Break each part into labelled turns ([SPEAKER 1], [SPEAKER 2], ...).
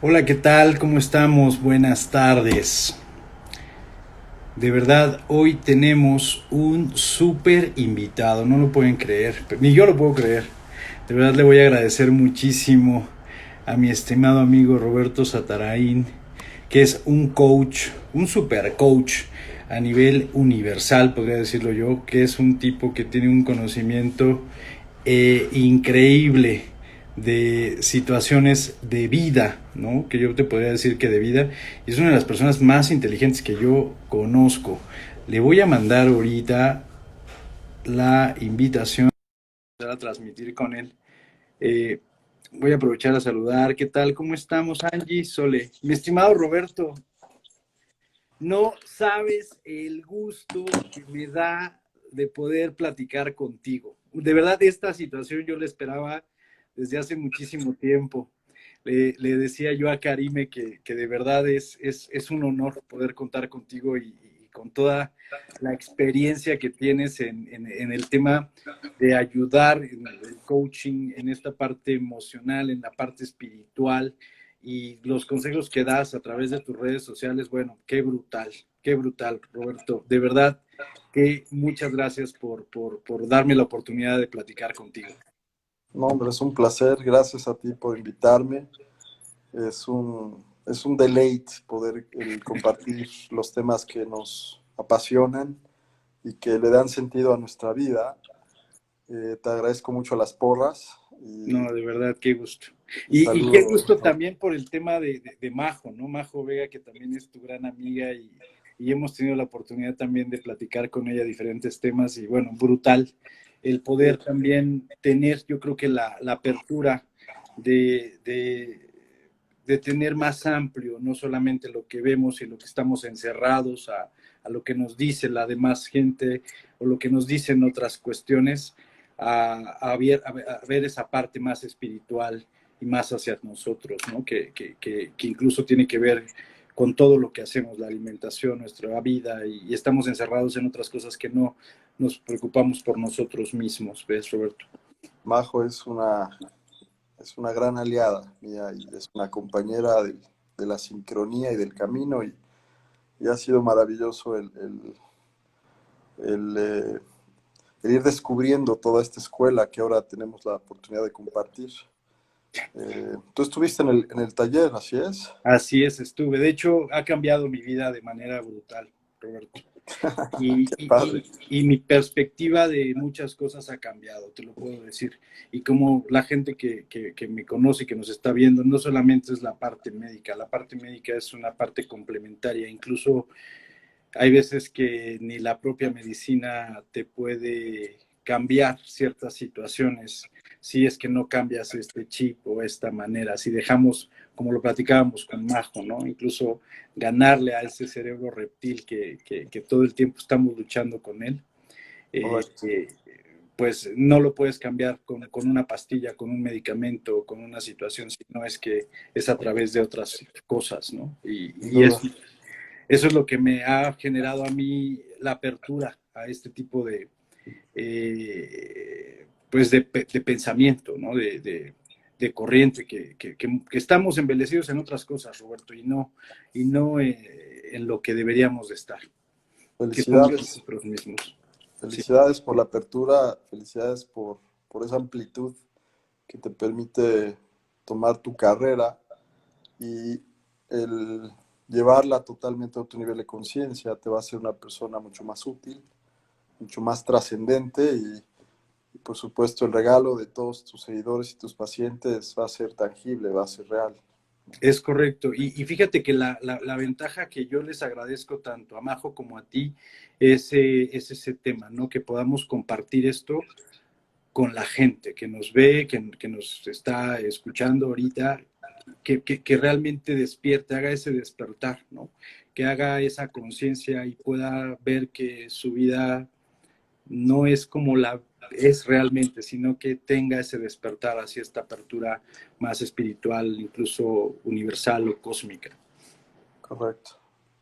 [SPEAKER 1] Hola, ¿qué tal? ¿Cómo estamos? Buenas tardes. De verdad, hoy tenemos un súper invitado, no lo pueden creer, ni yo lo puedo creer. De verdad le voy a agradecer muchísimo a mi estimado amigo Roberto Satarain, que es un coach, un super coach a nivel universal, podría decirlo yo, que es un tipo que tiene un conocimiento increíble de situaciones de vida, ¿no? Que yo te podría decir que de vida, y es una de las personas más inteligentes que yo conozco. Le voy a mandar ahorita la invitación para transmitir con él. Eh, Voy a aprovechar a saludar. ¿Qué tal? ¿Cómo estamos, Angie? Sole. Mi estimado Roberto, no sabes el gusto que me da de poder platicar contigo. De verdad, esta situación yo la esperaba desde hace muchísimo tiempo. Le decía yo a Karime que de verdad es un honor poder contar contigo y con toda la experiencia que tienes en el tema de ayudar en el coaching, en esta parte emocional, en la parte espiritual y los consejos que das a través de tus redes sociales. Bueno, qué brutal, Roberto. De verdad que muchas gracias por darme la oportunidad de platicar contigo.
[SPEAKER 2] No, hombre, es un placer. Gracias a ti por invitarme. Es un deleite poder compartir los temas que nos apasionan y que le dan sentido a nuestra vida. Te agradezco mucho las porras
[SPEAKER 1] No, de verdad, qué gusto.
[SPEAKER 2] y
[SPEAKER 1] Y qué
[SPEAKER 2] saludo.
[SPEAKER 1] gusto también por el tema de Majo, ¿no? Majo Vega, que también es tu gran amiga y hemos tenido la oportunidad también de platicar con ella diferentes temas y bueno, brutal el poder
[SPEAKER 2] Sí,
[SPEAKER 1] también tener, yo creo que la apertura de, de, de tener más amplio, no solamente lo que vemos y lo que estamos encerrados a lo que nos dice la demás gente o lo que nos dicen otras cuestiones a ver esa parte más espiritual y más hacia nosotros, ¿no? Que incluso tiene que ver con todo lo que hacemos, la alimentación, nuestra vida, y estamos encerrados en otras cosas que no nos preocupamos por nosotros mismos, ¿ves, Roberto?
[SPEAKER 2] Majo es una gran aliada mía y es una compañera de la sincronía y del camino y ha sido maravilloso el el ir descubriendo toda esta escuela que ahora tenemos la oportunidad de compartir. Tú estuviste en el taller, ¿así es?
[SPEAKER 1] Así es, estuve. De hecho, ha cambiado mi vida de manera brutal, Roberto. Y,
[SPEAKER 2] Qué
[SPEAKER 1] y,
[SPEAKER 2] padre.
[SPEAKER 1] y, y mi perspectiva de muchas cosas ha cambiado, te lo puedo decir. Y como la gente que me conoce y que nos está viendo, no solamente es la parte médica es una parte complementaria. Incluso hay veces que ni la propia medicina te puede cambiar ciertas situaciones si es que no cambias este chip o esta manera, si dejamos, como lo platicábamos con Majo, ¿no? Incluso ganarle a ese cerebro reptil que todo el tiempo estamos luchando con él, eh,
[SPEAKER 2] Correcto.
[SPEAKER 1] eh, pues no lo puedes cambiar con una pastilla, con un medicamento, con una situación, sino es que es a través de otras cosas, ¿no?
[SPEAKER 2] Sin
[SPEAKER 1] Y
[SPEAKER 2] duda.
[SPEAKER 1] eso es lo que me ha generado a mí la apertura a este tipo pues de pensamiento, ¿no? De corriente, que estamos embelecidos en otras cosas, Roberto, y no en lo que deberíamos de estar, que somos
[SPEAKER 2] Felicidades.
[SPEAKER 1] nosotros mismos. Sí,
[SPEAKER 2] Felicidades por la apertura, felicidades por esa amplitud que te permite tomar tu carrera y el llevarla totalmente a otro nivel de conciencia te va a hacer una persona mucho más útil, mucho más trascendente y por supuesto el regalo de todos tus seguidores y tus pacientes va a ser tangible, va a ser real.
[SPEAKER 1] es correcto. Y fíjate que la ventaja que yo les agradezco tanto a Majo como a ti es ese tema, ¿no? Que podamos compartir esto con la gente que nos ve, que nos está escuchando ahorita, que realmente despierte, haga ese despertar, ¿no? Que haga esa conciencia y pueda ver que su vida no es como la es realmente, sino que tenga ese despertar hacia esta apertura más espiritual, incluso universal o cósmica,
[SPEAKER 2] Correcto.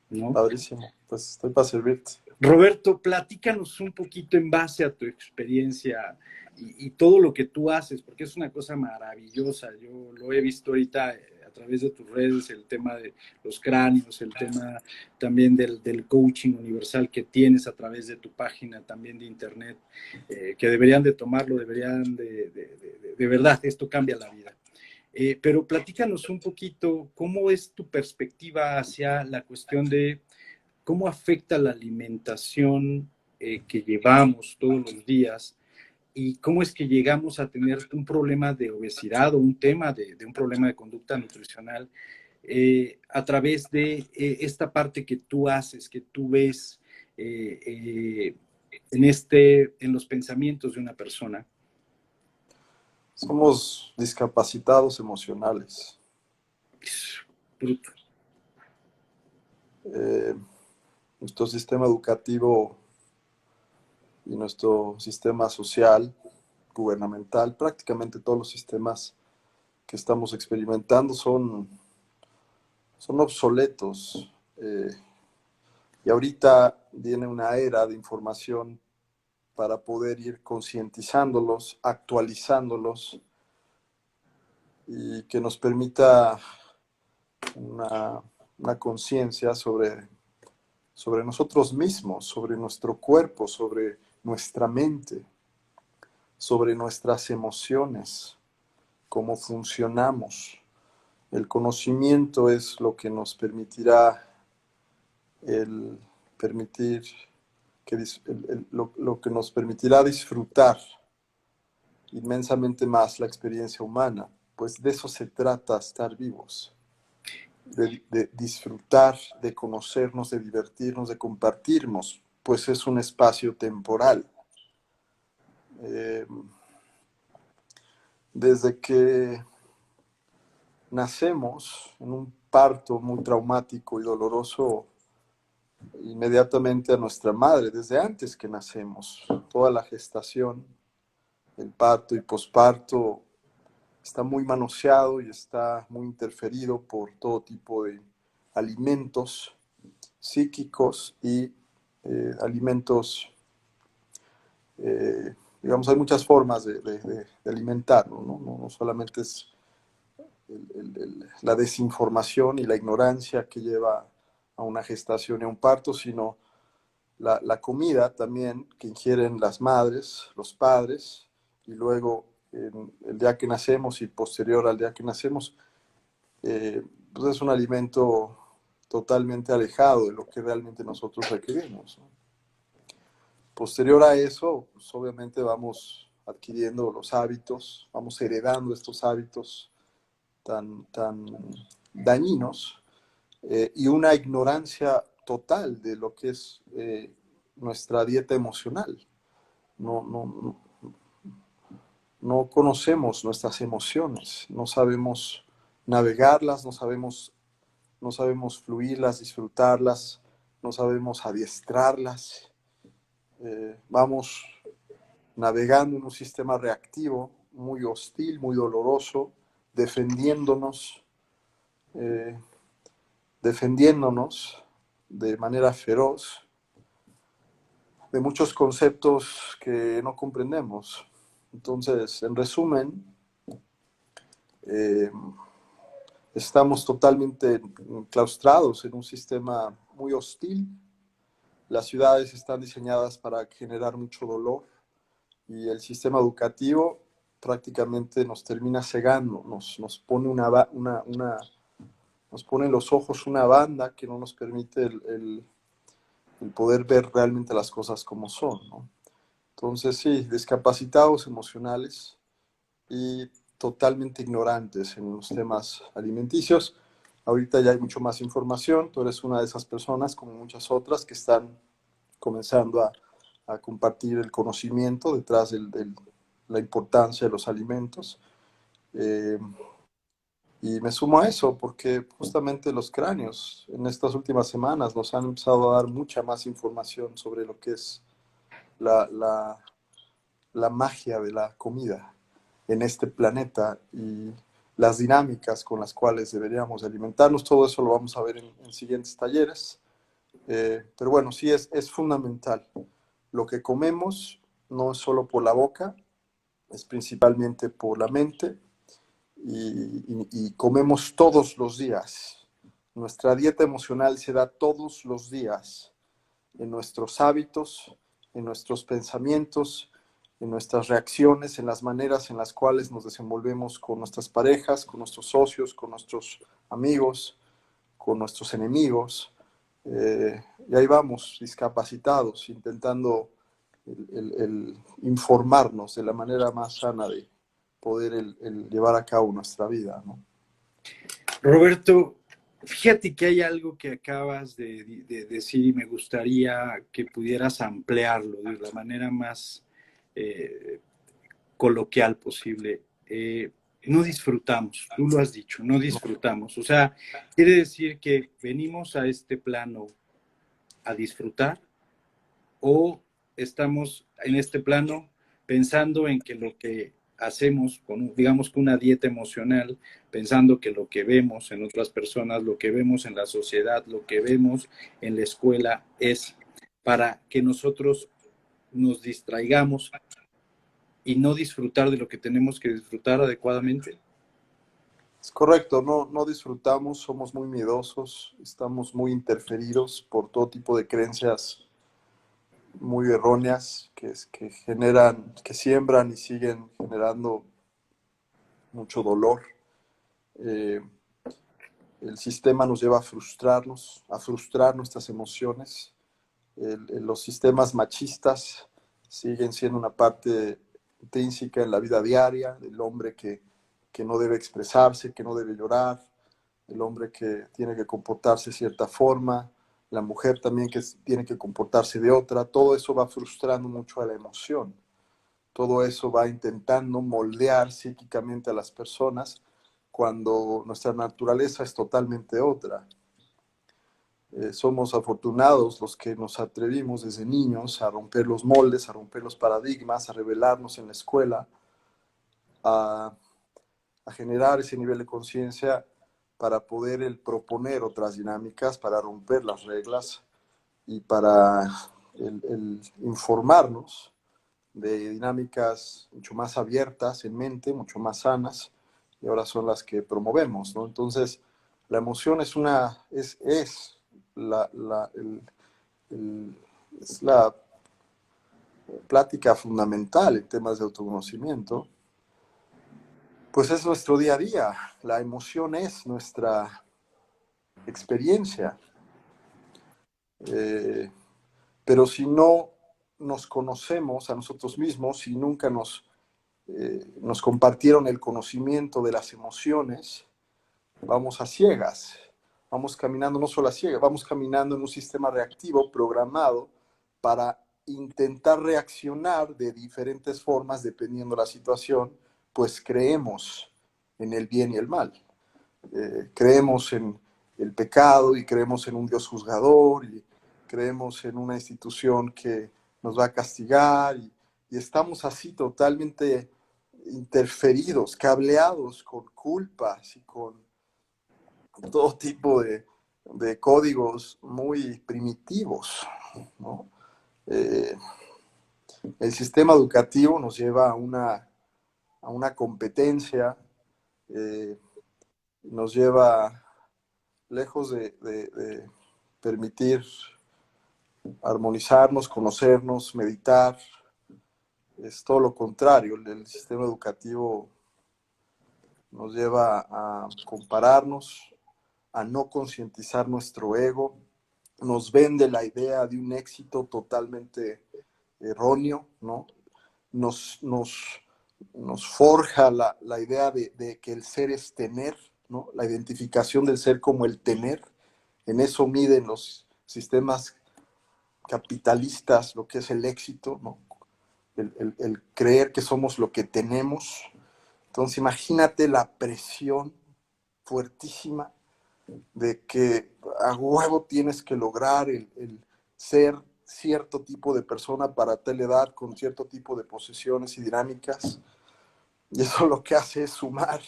[SPEAKER 1] ¿no?
[SPEAKER 2] Padrísimo. Pues estoy para servirte.
[SPEAKER 1] Roberto, platícanos un poquito en base a tu experiencia y todo lo que tú haces, porque es una cosa maravillosa. Yo lo he visto ahorita a través de tus redes, el tema de los cráneos, el tema también del coaching universal que tienes a través de tu página también de internet, que deberían de tomarlo, deberían de verdad, esto cambia la vida. Pero platícanos un poquito cómo es tu perspectiva hacia la cuestión de cómo afecta la alimentación que llevamos todos los días y cómo es que llegamos a tener un problema de obesidad o un tema de un problema de conducta nutricional a través de esta parte que tú haces, que tú ves eh, eh, en los pensamientos de una persona.
[SPEAKER 2] Somos discapacitados emocionales.
[SPEAKER 1] Bruto.
[SPEAKER 2] Nuestro sistema educativo y nuestro sistema social, gubernamental, prácticamente todos los sistemas que estamos experimentando son obsoletos. Y ahorita viene una era de información para poder ir concientizándolos, actualizándolos y que nos permita una conciencia sobre nosotros mismos, sobre nuestro cuerpo, sobre nuestra mente, sobre nuestras emociones, cómo funcionamos. El conocimiento es lo que nos permitirá lo que nos permitirá disfrutar inmensamente más la experiencia humana, pues de eso se trata estar vivos, de disfrutar, de conocernos, de divertirnos, de compartirnos, pues es un espacio temporal. Desde que nacemos en un parto muy traumático y doloroso, inmediatamente a nuestra madre, desde antes que nacemos, toda la gestación, el parto y posparto está muy manoseado y está muy interferido por todo tipo de alimentos psíquicos y alimentos, digamos, hay muchas formas de alimentarlo, ¿no? No solamente es la desinformación y la ignorancia que lleva a una gestación y a un parto, sino la comida también que ingieren las madres, los padres, y luego el día que nacemos y posterior al día que nacemos, pues es un alimento totalmente alejado de lo que realmente nosotros requerimos, ¿no? Posterior a eso, pues obviamente vamos adquiriendo los hábitos, vamos heredando estos hábitos tan dañinos y una ignorancia total de lo que es nuestra dieta emocional. No conocemos nuestras emociones, no sabemos navegarlas, no sabemos fluirlas, disfrutarlas, no sabemos adiestrarlas. Vamos navegando en un sistema reactivo muy hostil, muy doloroso, defendiéndonos, eh, defendiéndonos de manera feroz de muchos conceptos que no comprendemos. Entonces, en resumen, eh, estamos totalmente claustrados en un sistema muy hostil. Las ciudades están diseñadas para generar mucho dolor y el sistema educativo prácticamente nos termina cegando, nos pone nos pone en los ojos una banda que no nos permite el poder ver realmente las cosas como son, ¿no? Entonces, sí, discapacitados emocionales y totalmente ignorantes en los temas alimenticios. Ahorita ya hay mucho más información, tú eres una de esas personas, como muchas otras, que están comenzando a compartir el conocimiento detrás de la importancia de los alimentos. Y me sumo a eso porque justamente los cráneos en estas últimas semanas nos han empezado a dar mucha más información sobre lo que es la magia de la comida en este planeta y las dinámicas con las cuales deberíamos alimentarnos. Todo eso lo vamos a ver en siguientes talleres. Pero bueno, sí es fundamental. Lo que comemos no es solo por la boca, es principalmente por la mente y comemos todos los días. Nuestra dieta emocional se da todos los días en nuestros hábitos, en nuestros pensamientos, en nuestras reacciones, en las maneras en las cuales nos desenvolvemos con nuestras parejas, con nuestros socios, con nuestros amigos, con nuestros enemigos. Y ahí vamos, discapacitados, intentando el informarnos de la manera más sana de poder el llevar a cabo nuestra vida, ¿no?
[SPEAKER 1] Roberto, fíjate que hay algo que acabas de decir y me gustaría que pudieras ampliarlo de la manera más eh, coloquial posible. No disfrutamos, tú lo has dicho, no disfrutamos. O sea, quiere decir que venimos a este plano a disfrutar o estamos en este plano pensando en que lo que hacemos, con, digamos que una dieta emocional, pensando que lo que vemos en otras personas, lo que vemos en la sociedad, lo que vemos en la escuela es para que nosotros nos distraigamos y no disfrutar de lo que tenemos que disfrutar adecuadamente.
[SPEAKER 2] Es correcto, no disfrutamos, somos muy miedosos, estamos muy interferidos por todo tipo de creencias muy erróneas que generan, que siembran y siguen generando mucho dolor. Eh, el sistema nos lleva a frustrarnos, a frustrar nuestras emociones. Los sistemas machistas siguen siendo una parte intrínseca en la vida diaria del hombre que no debe expresarse, que no debe llorar, el hombre que tiene que comportarse de cierta forma, la mujer también que tiene que comportarse de otra. Todo eso va frustrando mucho a la emoción. Todo eso va intentando moldear psíquicamente a las personas cuando nuestra naturaleza es totalmente otra. Somos afortunados los que nos atrevimos desde niños a romper los moldes, a romper los paradigmas, a revelarnos en la escuela, a, a generar ese nivel de conciencia para poder proponer otras dinámicas, para romper las reglas y para el informarnos de dinámicas mucho más abiertas en mente, mucho más sanas, y ahora son las que promovemos, ¿no? Entonces, la emoción es la, la, el, es la plática fundamental en temas de autoconocimiento, pues es nuestro día a día. La emoción es nuestra experiencia. Eh, pero si no nos conocemos a nosotros mismos, si nunca nos compartieron el conocimiento de las emociones, vamos a ciegas, vamos caminando no solo a ciegas, vamos caminando en un sistema reactivo programado para intentar reaccionar de diferentes formas dependiendo de la situación, pues creemos en el bien y el mal. Creemos en el pecado y creemos en un Dios juzgador y creemos en una institución que nos va a castigar y estamos así totalmente interferidos, cableados con culpas y con todo tipo de códigos muy primitivos, ¿no? Eh, el sistema educativo nos lleva a una competencia, eh, nos lleva lejos de permitir armonizarnos, conocernos, meditar. Es todo lo contrario. El sistema educativo nos lleva a compararnos, a no concientizar nuestro ego, nos vende la idea de un éxito totalmente erróneo, ¿no? Nos, nos, nos forja la idea de que el ser es tener, ¿no? La identificación del ser como el tener. En eso miden los sistemas capitalistas lo que es el éxito, ¿no? El creer que somos lo que tenemos. Entonces imagínate la presión fuertísima de que a huevo tienes que lograr el ser cierto tipo de persona para tal edad, con cierto tipo de posesiones y dinámicas. Y eso lo que hace es sumar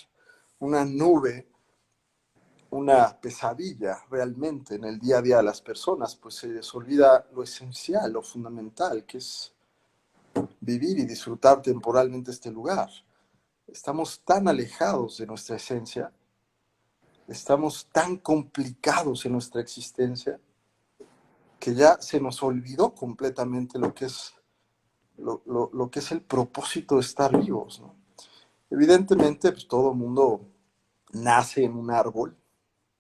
[SPEAKER 2] una nube, una pesadilla realmente en el día a día de las personas, pues se les olvida lo esencial, lo fundamental, que es vivir y disfrutar temporalmente este lugar. estamos tan alejados de nuestra esencia, estamos tan complicados en nuestra existencia, que ya se nos olvidó completamente lo que es el propósito de estar vivos, ¿no? Evidentemente, pues todo mundo nace en un árbol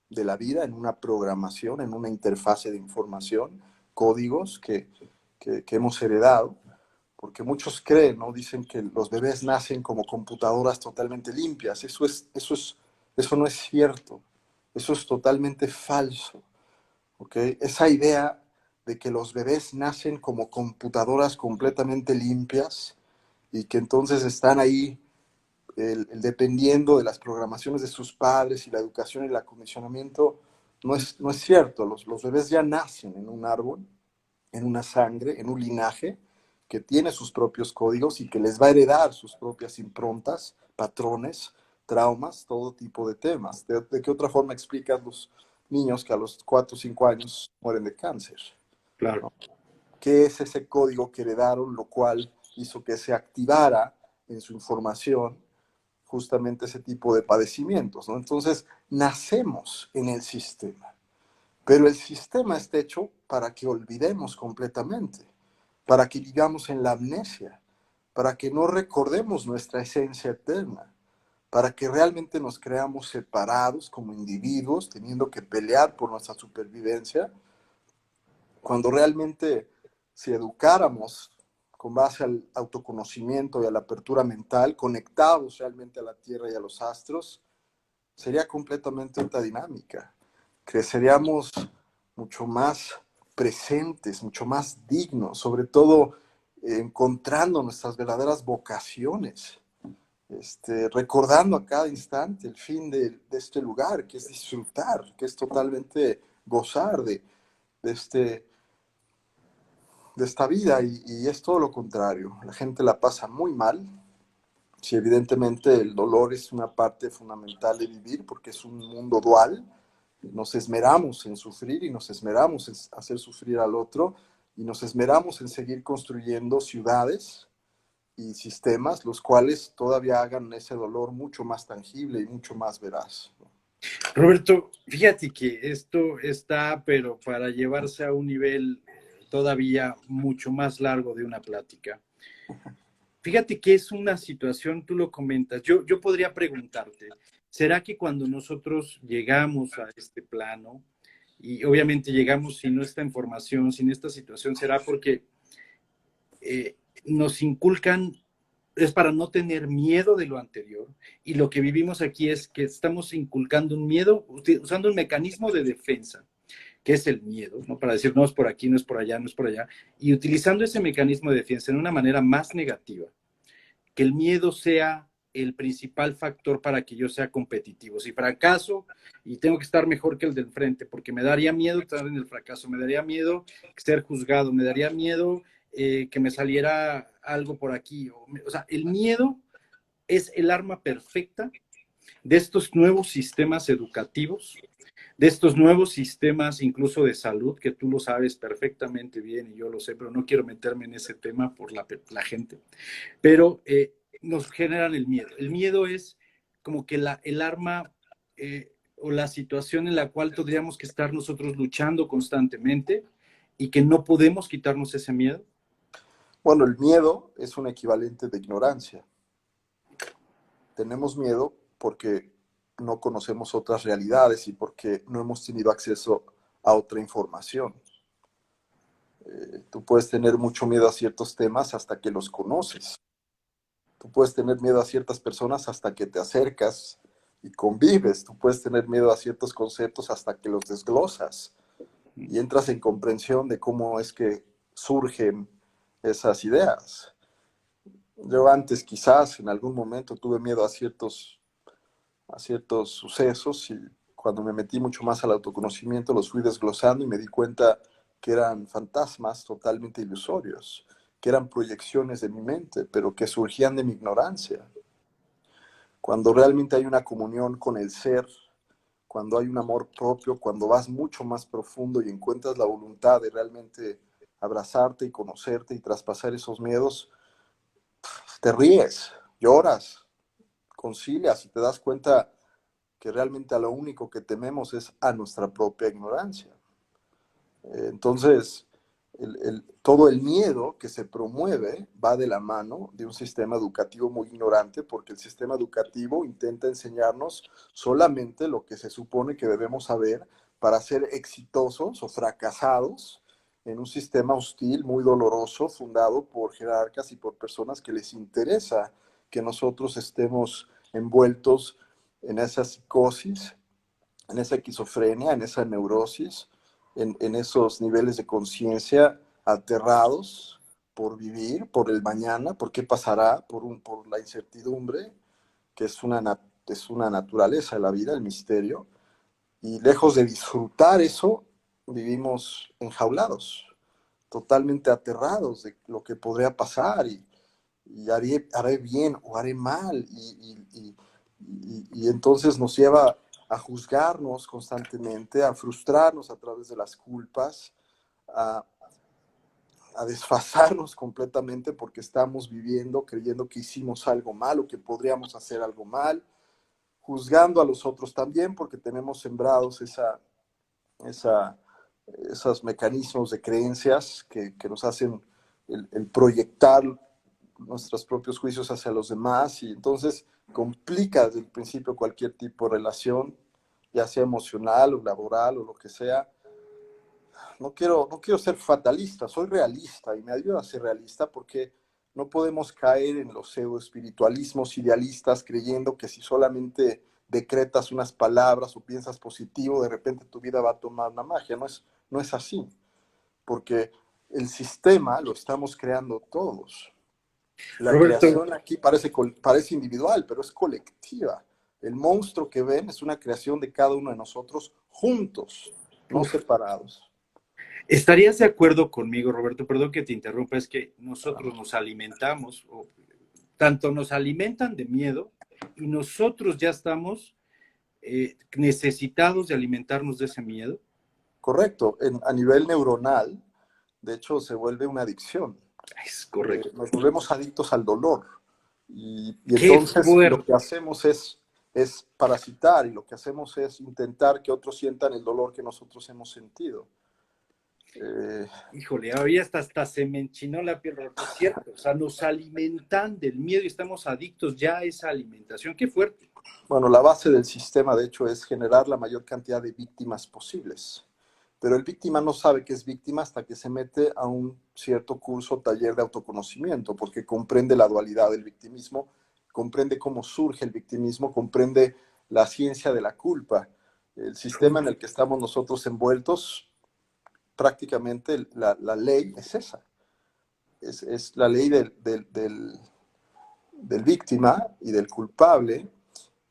[SPEAKER 2] de la vida, en una programación, en una interfase de información, códigos que hemos heredado, porque muchos creen, ¿no? Dicen que los bebés nacen como computadoras totalmente limpias. Eso no es cierto. Eso es totalmente falso. ¿Ok? Esa idea de que los bebés nacen como computadoras completamente limpias y que entonces están ahí dependiendo de las programaciones de sus padres y la educación y el acondicionamiento, no es cierto. Los bebés ya nacen en un árbol, en una sangre, en un linaje que tiene sus propios códigos y que les va a heredar sus propias improntas, patrones, traumas, todo tipo de temas. ¿De qué otra forma explicas los niños que a los 4 o 5 años mueren de cáncer?
[SPEAKER 1] Claro.
[SPEAKER 2] ¿No? ¿Qué es ese código que heredaron, lo cual hizo que se activara en su información justamente ese tipo de padecimientos, ¿no? Entonces, nacemos en el sistema, pero el sistema está hecho para que olvidemos completamente, para que vivamos en la amnesia, para que no recordemos nuestra esencia eterna, para que realmente nos creamos separados como individuos, teniendo que pelear por nuestra supervivencia, cuando realmente si educáramos con base al autoconocimiento y a la apertura mental, conectados realmente a la Tierra y a los astros, sería completamente otra dinámica. Creceríamos mucho más presentes, mucho más dignos, sobre todo encontrando nuestras verdaderas vocaciones, recordando a cada instante el fin de este lugar, que es disfrutar, que es totalmente gozar de este, de esta vida y es todo lo contrario. La gente la pasa muy mal. Si evidentemente el dolor es una parte fundamental de vivir porque es un mundo dual, nos esmeramos en sufrir y nos esmeramos en hacer sufrir al otro y nos esmeramos en seguir construyendo ciudades y sistemas los cuales todavía hagan ese dolor mucho más tangible y mucho más veraz.
[SPEAKER 1] Roberto, fíjate que esto está, pero para llevarse a un nivel todavía mucho más largo de una plática. Fíjate que es una situación, tú lo comentas, yo podría preguntarte, ¿será que cuando nosotros llegamos a este plano, y obviamente llegamos sin esta información, sin esta situación, será porque nos inculcan, es para no tener miedo de lo anterior, y lo que vivimos aquí es que estamos inculcando un miedo, usando un mecanismo de defensa, que es el miedo, ¿no? Para decir, no es por aquí, no es por allá, no es por allá, y utilizando ese mecanismo de defensa en una manera más negativa, que el miedo sea el principal factor para que yo sea competitivo. Si fracaso y tengo que estar mejor que el del frente, porque me daría miedo estar en el fracaso, me daría miedo ser juzgado, me daría miedo que me saliera algo por aquí. O sea, el miedo es el arma perfecta de estos nuevos sistemas educativos, de estos nuevos sistemas incluso de salud, que tú lo sabes perfectamente bien y yo lo sé, pero no quiero meterme en ese tema por la gente, pero nos generan el miedo. El miedo es como que el arma o la situación en la cual tendríamos que estar nosotros luchando constantemente y que no podemos quitarnos ese miedo.
[SPEAKER 2] Bueno, el miedo es un equivalente de ignorancia. Tenemos miedo porque no conocemos otras realidades y porque no hemos tenido acceso a otra información. Tú puedes tener mucho miedo a ciertos temas hasta que los conoces. Tú puedes tener miedo a ciertas personas hasta que te acercas y convives. Tú puedes tener miedo a ciertos conceptos hasta que los desglosas y entras en comprensión de cómo es que surgen esas ideas. Yo antes quizás en algún momento tuve miedo a ciertos sucesos y cuando me metí mucho más al autoconocimiento los fui desglosando y me di cuenta que eran fantasmas totalmente ilusorios, que eran proyecciones de mi mente, pero que surgían de mi ignorancia. Cuando realmente hay una comunión con el ser, cuando hay un amor propio, cuando vas mucho más profundo y encuentras la voluntad de realmente abrazarte y conocerte y traspasar esos miedos, te ríes, lloras, concilias y te das cuenta que realmente a lo único que tememos es a nuestra propia ignorancia. Entonces, todo el miedo que se promueve va de la mano de un sistema educativo muy ignorante, porque el sistema educativo intenta enseñarnos solamente lo que se supone que debemos saber para ser exitosos o fracasados en un sistema hostil, muy doloroso, fundado por jerarcas y por personas que les interesa que nosotros estemos envueltos en esa psicosis, en esa esquizofrenia, en esa neurosis, en esos niveles de conciencia aterrados por vivir, por el mañana, por qué pasará, por la incertidumbre, que es una naturaleza de la vida, el misterio, y lejos de disfrutar eso, vivimos enjaulados, totalmente aterrados de lo que podría pasar y haré bien o haré mal y entonces nos lleva a juzgarnos constantemente, a frustrarnos a través de las culpas, a, a desfasarnos completamente porque estamos viviendo creyendo que hicimos algo mal o que podríamos hacer algo mal, juzgando a los otros también porque tenemos sembrados esa, esos mecanismos de creencias que nos hacen el proyectar nuestros propios juicios hacia los demás y entonces complica desde el principio cualquier tipo de relación, ya sea emocional o laboral o lo que sea. No quiero ser fatalista, soy realista y me ayuda a ser realista porque no podemos caer en los pseudo espiritualismos idealistas creyendo que si solamente decretas unas palabras o piensas positivo, de repente tu vida va a tomar una magia. No es así, porque el sistema lo estamos creando todos. La
[SPEAKER 1] Roberto,
[SPEAKER 2] creación aquí parece individual, pero es colectiva. El monstruo que ven es una creación de cada uno de nosotros juntos, no
[SPEAKER 1] uf,
[SPEAKER 2] separados.
[SPEAKER 1] ¿estarías de acuerdo conmigo, Roberto? Perdón que te interrumpa, es que nosotros nos alimentamos, o tanto nos alimentan de miedo y nosotros ya estamos necesitados de alimentarnos de ese miedo.
[SPEAKER 2] Correcto. A nivel neuronal, de hecho, se vuelve una adicción.
[SPEAKER 1] Es correcto.
[SPEAKER 2] Nos volvemos adictos al dolor. Y
[SPEAKER 1] Qué
[SPEAKER 2] entonces lo
[SPEAKER 1] fuerte.
[SPEAKER 2] que hacemos es parasitar y lo que hacemos es intentar que otros sientan el dolor que nosotros hemos sentido. Eh,
[SPEAKER 1] Híjole, ahora hasta se me enchinó la piel, Roberto, es cierto. O sea, nos alimentan del miedo y estamos adictos ya a esa alimentación. Qué fuerte.
[SPEAKER 2] bueno, la base del sistema, de hecho, es generar la mayor cantidad de víctimas posibles. Pero el víctima no sabe que es víctima hasta que se mete a un cierto curso o taller de autoconocimiento, porque comprende la dualidad del victimismo, comprende cómo surge el victimismo, comprende la ciencia de la culpa. El sistema en el que estamos nosotros envueltos, prácticamente la ley es esa. Es la ley del víctima y del culpable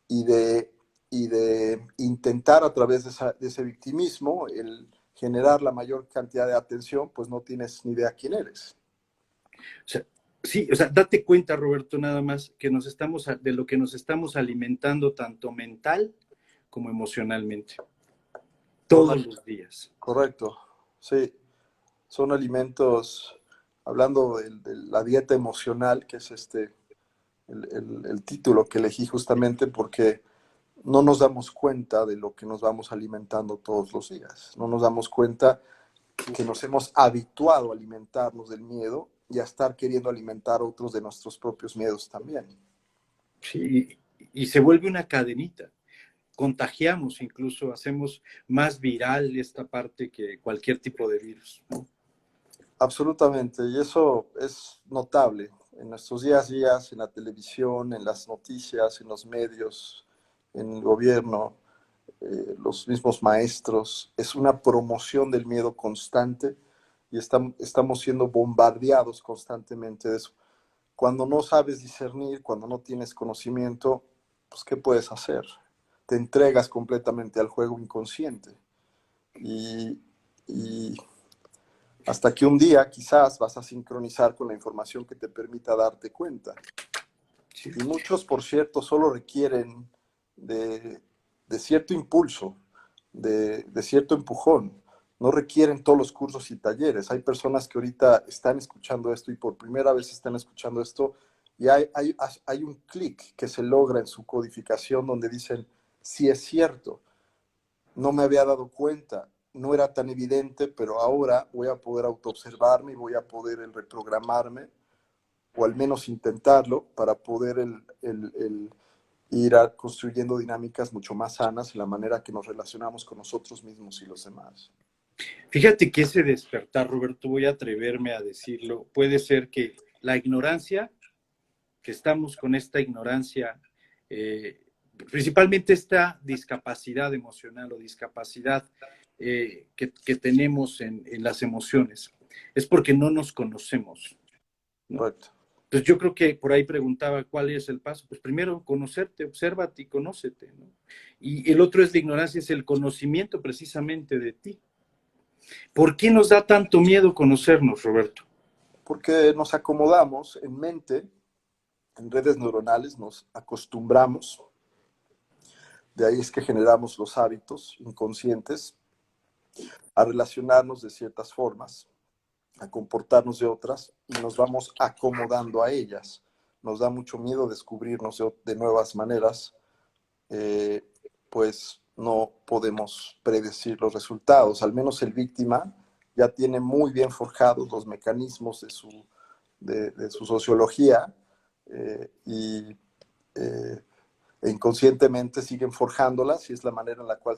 [SPEAKER 2] y de intentar a través de ese victimismo el generar la mayor cantidad de atención, pues no tienes ni idea quién eres.
[SPEAKER 1] O sea, sí, o sea, date cuenta, Roberto, nada más que de lo que nos estamos alimentando tanto mental como emocionalmente,
[SPEAKER 2] Son,
[SPEAKER 1] todos los días.
[SPEAKER 2] correcto, sí, son alimentos, hablando de la dieta emocional, que es el título que elegí justamente porque no nos damos cuenta de lo que nos vamos alimentando todos los días. No nos damos cuenta que nos hemos habituado a alimentarnos del miedo y a estar queriendo alimentar otros de nuestros propios miedos también.
[SPEAKER 1] Sí, y se vuelve una cadenita. Contagiamos, incluso hacemos más viral esta parte que cualquier tipo de virus, ¿no?
[SPEAKER 2] Absolutamente, y eso es notable en nuestros días a días, en la televisión, en las noticias, en los medios, en el gobierno, los mismos maestros. Es una promoción del miedo constante y estamos siendo bombardeados constantemente de eso. Cuando no sabes discernir, cuando no tienes conocimiento, pues ¿qué puedes hacer? Te entregas completamente al juego inconsciente y, y hasta que un día quizás vas a sincronizar con la información que te permita darte cuenta.
[SPEAKER 1] Sí.
[SPEAKER 2] Y muchos, por cierto, solo requieren de cierto impulso, de cierto empujón. No requieren todos los cursos y talleres. Hay personas que ahorita están escuchando esto y por primera vez están escuchando esto Y hay un clic que se logra en su codificación donde dicen, sí es cierto, no me había dado cuenta, no era tan evidente, pero ahora voy a poder autoobservarme y voy a poder el reprogramarme, o al menos intentarlo, para poder construyendo dinámicas mucho más sanas en la manera que nos relacionamos con nosotros mismos y los demás.
[SPEAKER 1] Fíjate que ese despertar, Roberto, voy a atreverme a decirlo, puede ser que la ignorancia, que estamos con esta ignorancia, eh, principalmente esta discapacidad emocional o discapacidad que tenemos en las emociones, es porque no nos conocemos, ¿no?
[SPEAKER 2] Correcto.
[SPEAKER 1] Entonces yo creo que por ahí preguntaba cuál es el paso. Pues primero conocerte, obsérvate y conócete, ¿no? Y el otro es la ignorancia, es el conocimiento precisamente de ti. ¿Por qué nos da tanto miedo conocernos, Roberto?
[SPEAKER 2] Porque nos acomodamos en mente, en redes neuronales, nos acostumbramos. De ahí es que generamos los hábitos inconscientes a relacionarnos de ciertas formas, a comportarnos de otras y nos vamos acomodando a ellas. Nos da mucho miedo descubrirnos de nuevas maneras, eh, pues no podemos predecir los resultados. Al menos el víctima ya tiene muy bien forjados los mecanismos de su sociología y inconscientemente siguen forjándolas y es la manera en la cual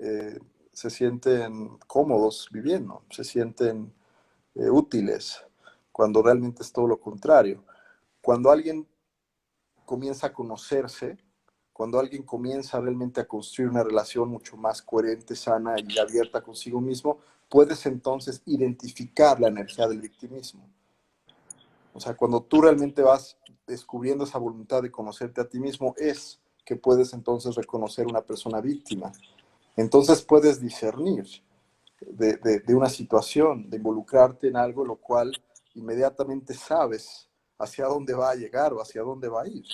[SPEAKER 2] eh, se sienten cómodos viviendo, se sienten útiles, cuando realmente es todo lo contrario. Cuando alguien comienza a conocerse, cuando alguien comienza realmente a construir una relación mucho más coherente, sana y abierta consigo mismo, puedes entonces identificar la energía del victimismo. O sea, cuando tú realmente vas descubriendo esa voluntad de conocerte a ti mismo, es que puedes entonces reconocer una persona víctima. Entonces puedes discernir de una situación, de involucrarte en algo, lo cual inmediatamente sabes hacia dónde va a llegar o hacia dónde va a ir.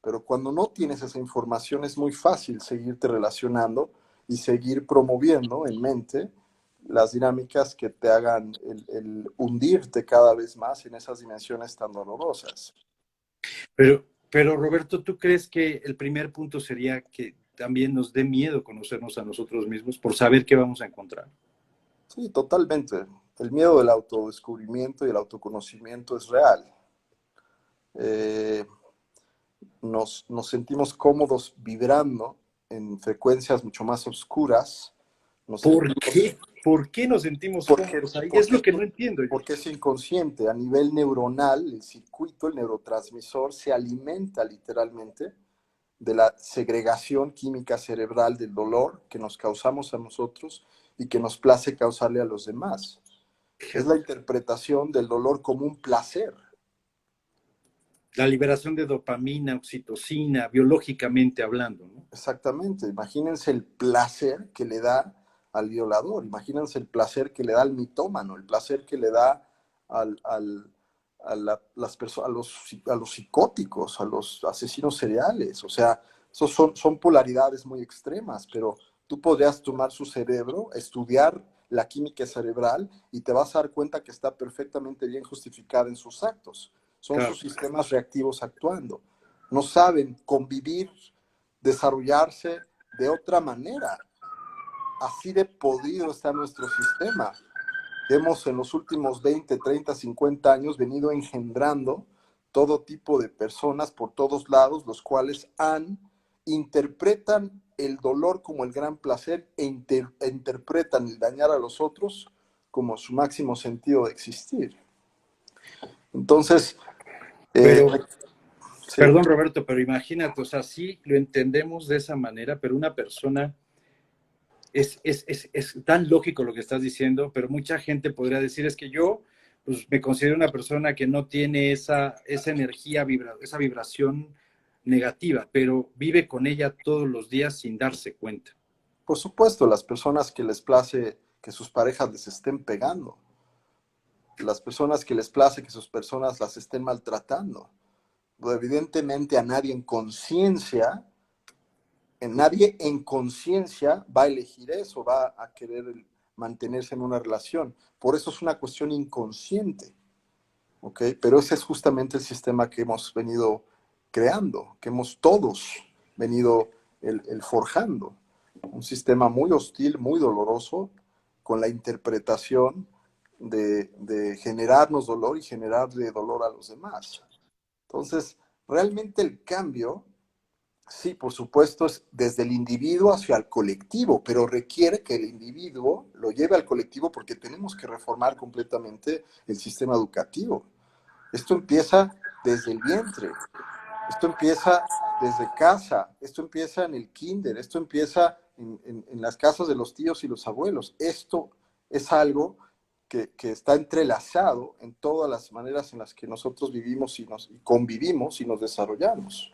[SPEAKER 2] Pero cuando no tienes esa información es muy fácil seguirte relacionando y seguir promoviendo en mente las dinámicas que te hagan hundirte cada vez más en esas dimensiones tan dolorosas.
[SPEAKER 1] Pero Roberto, ¿tú crees que el primer punto sería que también nos dé miedo conocernos a nosotros mismos por saber qué vamos a encontrar?
[SPEAKER 2] Sí, totalmente. El miedo del autodescubrimiento y el autoconocimiento es real. Eh, nos sentimos cómodos vibrando en frecuencias mucho más oscuras, nos
[SPEAKER 1] ¿Por
[SPEAKER 2] sentimos,
[SPEAKER 1] qué? ¿Por qué nos sentimos
[SPEAKER 2] porque,
[SPEAKER 1] cómodos ahí? Es
[SPEAKER 2] porque,
[SPEAKER 1] lo que no entiendo yo.
[SPEAKER 2] porque es inconsciente, a nivel neuronal, el circuito, el neurotransmisor se alimenta literalmente de la segregación química cerebral del dolor que nos causamos a nosotros y que nos place causarle a los demás. Es la
[SPEAKER 1] Fíjate,
[SPEAKER 2] interpretación del dolor como un placer.
[SPEAKER 1] la liberación de dopamina, oxitocina, biológicamente hablando, ¿no?
[SPEAKER 2] Exactamente. Imagínense el placer que le da al violador, imagínense el placer que le da al mitómano, el placer que le da al, al, a los psicóticos, a los asesinos seriales. O sea, esos son polaridades muy extremas, pero tú podrías tomar su cerebro, estudiar la química cerebral y te vas a dar cuenta que está perfectamente bien justificada en sus actos. Son
[SPEAKER 1] Claro.
[SPEAKER 2] sus sistemas reactivos actuando. No saben convivir, desarrollarse de otra manera. Así de podrido está nuestro sistema. Hemos en los últimos 20, 30, 50 años venido engendrando todo tipo de personas por todos lados, los cuales interpretan el dolor como el gran placer interpretan el dañar a los otros como su máximo sentido de existir. Entonces, eh,
[SPEAKER 1] Pero,
[SPEAKER 2] sí,
[SPEAKER 1] perdón Roberto, pero imagínate, o sea, sí lo entendemos de esa manera, pero una persona es tan lógico lo que estás diciendo, pero mucha gente podría decir es que yo pues, me considero una persona que no tiene esa energía, esa vibración negativa, pero vive con ella todos los días sin darse cuenta.
[SPEAKER 2] por supuesto, las personas que les place que sus parejas les estén pegando, las personas que les place que sus personas las estén maltratando. Evidentemente a nadie en conciencia va a elegir eso, va a querer mantenerse en una relación. Por eso es una cuestión inconsciente. ¿ok? Pero ese es justamente el sistema que hemos venido creando, que hemos todos venido el forjando. Un sistema muy hostil, muy doloroso, con la interpretación de generarnos dolor y generarle dolor a los demás. Entonces, realmente el cambio, sí, por supuesto, es desde el individuo hacia el colectivo, pero requiere que el individuo lo lleve al colectivo porque tenemos que reformar completamente el sistema educativo. Esto empieza desde el vientre, esto empieza desde casa, esto empieza en el kinder, esto empieza en las casas de los tíos y los abuelos. Esto es algo que está entrelazado en todas las maneras en las que nosotros vivimos y convivimos y nos desarrollamos.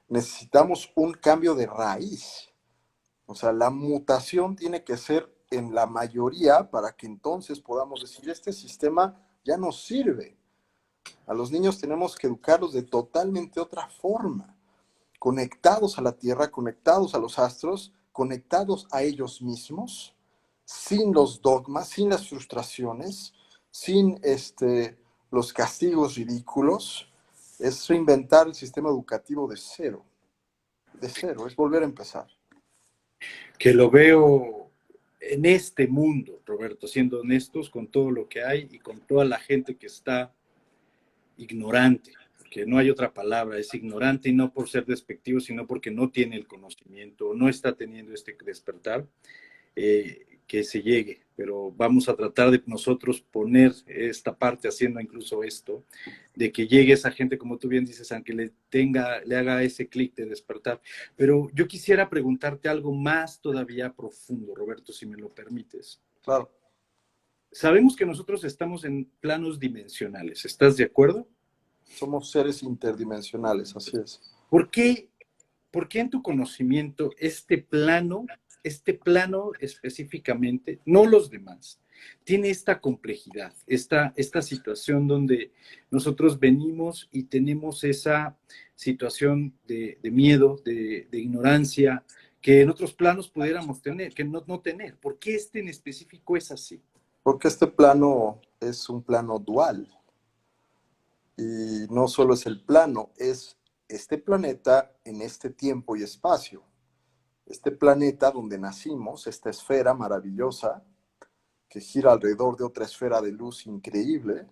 [SPEAKER 2] Necesitamos un cambio de raíz. O sea, la mutación tiene que ser en la mayoría para que entonces podamos decir, este sistema ya no sirve. A los niños tenemos que educarlos de totalmente otra forma, conectados a la Tierra, conectados a los astros, conectados a ellos mismos, sin los dogmas, sin las frustraciones, sin los castigos ridículos. Es reinventar el sistema educativo de cero, es volver a empezar.
[SPEAKER 1] Que lo veo en este mundo, Roberto, siendo honestos con todo lo que hay y con toda la gente que está ignorante, porque no hay otra palabra, es ignorante y no por ser despectivo, sino porque no tiene el conocimiento, no está teniendo este despertar, que se llegue, pero vamos a tratar de nosotros poner esta parte, haciendo incluso esto, de que llegue esa gente, como tú bien dices, aunque le haga ese clic de despertar. Pero yo quisiera preguntarte algo más todavía profundo, Roberto, si me lo permites.
[SPEAKER 2] Claro,
[SPEAKER 1] Sabemos que nosotros estamos en planos dimensionales, ¿estás de acuerdo?
[SPEAKER 2] somos seres interdimensionales, así es.
[SPEAKER 1] ¿Por qué, por qué en tu conocimiento este plano específicamente, no los demás, tiene esta complejidad, esta situación donde nosotros venimos y tenemos esa situación de miedo, de ignorancia, que en otros planos pudiéramos tener, que no tener? ¿Por qué este en específico es así?
[SPEAKER 2] Porque este plano es un plano dual. Y no solo es el plano, es este planeta en este tiempo y espacio. Este planeta donde nacimos, esta esfera maravillosa que gira alrededor de otra esfera de luz increíble,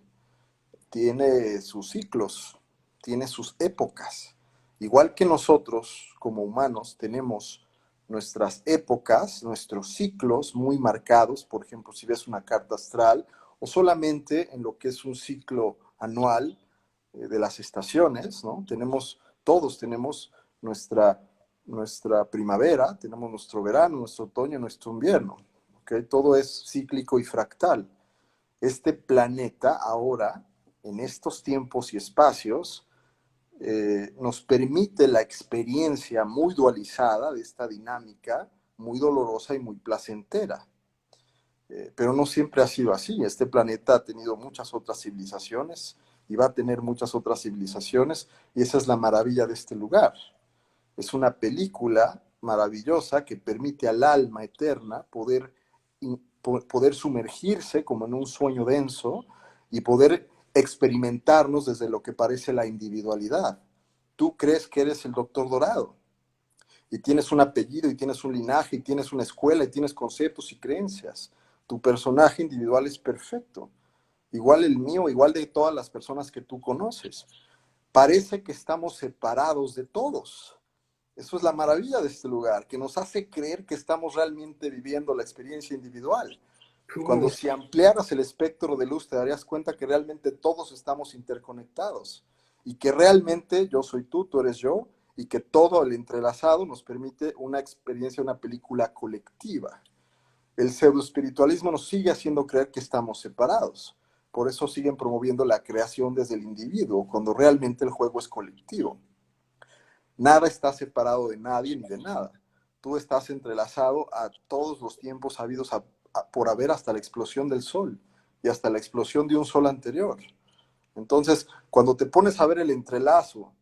[SPEAKER 2] tiene sus ciclos, tiene sus épocas. Igual que nosotros como humanos tenemos nuestras épocas, nuestros ciclos muy marcados, por ejemplo, si ves una carta astral o solamente en lo que es un ciclo anual de las estaciones, ¿no? Todos tenemos nuestra primavera, tenemos nuestro verano, nuestro otoño, nuestro invierno, ¿ok? Todo es cíclico y fractal. Este planeta ahora, en estos tiempos y espacios, nos permite la experiencia muy dualizada de esta dinámica, muy dolorosa y muy placentera. Pero no siempre ha sido así. Este planeta ha tenido muchas otras civilizaciones y va a tener muchas otras civilizaciones, y esa es la maravilla de este lugar. Es una película maravillosa que permite al alma eterna poder sumergirse como en un sueño denso y poder experimentarnos desde lo que parece la individualidad. Tú crees que eres el Doctor Dorado y tienes un apellido y tienes un linaje y tienes una escuela y tienes conceptos y creencias. Tu personaje individual es perfecto, igual el mío, igual de todas las personas que tú conoces. Parece que estamos separados de todos. Eso es la maravilla de este lugar, que nos hace creer que estamos realmente viviendo la experiencia individual. Cuando si ampliaras el espectro de luz te darías cuenta que realmente todos estamos interconectados y que realmente yo soy tú eres yo, y que todo el entrelazado nos permite una experiencia, una película colectiva. El pseudoespiritualismo nos sigue haciendo creer que estamos separados. Por eso siguen promoviendo la creación desde el individuo, cuando realmente el juego es colectivo. Nada está separado de nadie ni de nada. Tú estás entrelazado a todos los tiempos habidos por haber, hasta la explosión del sol y hasta la explosión de un sol anterior. Entonces, cuando te pones a ver el entrelazo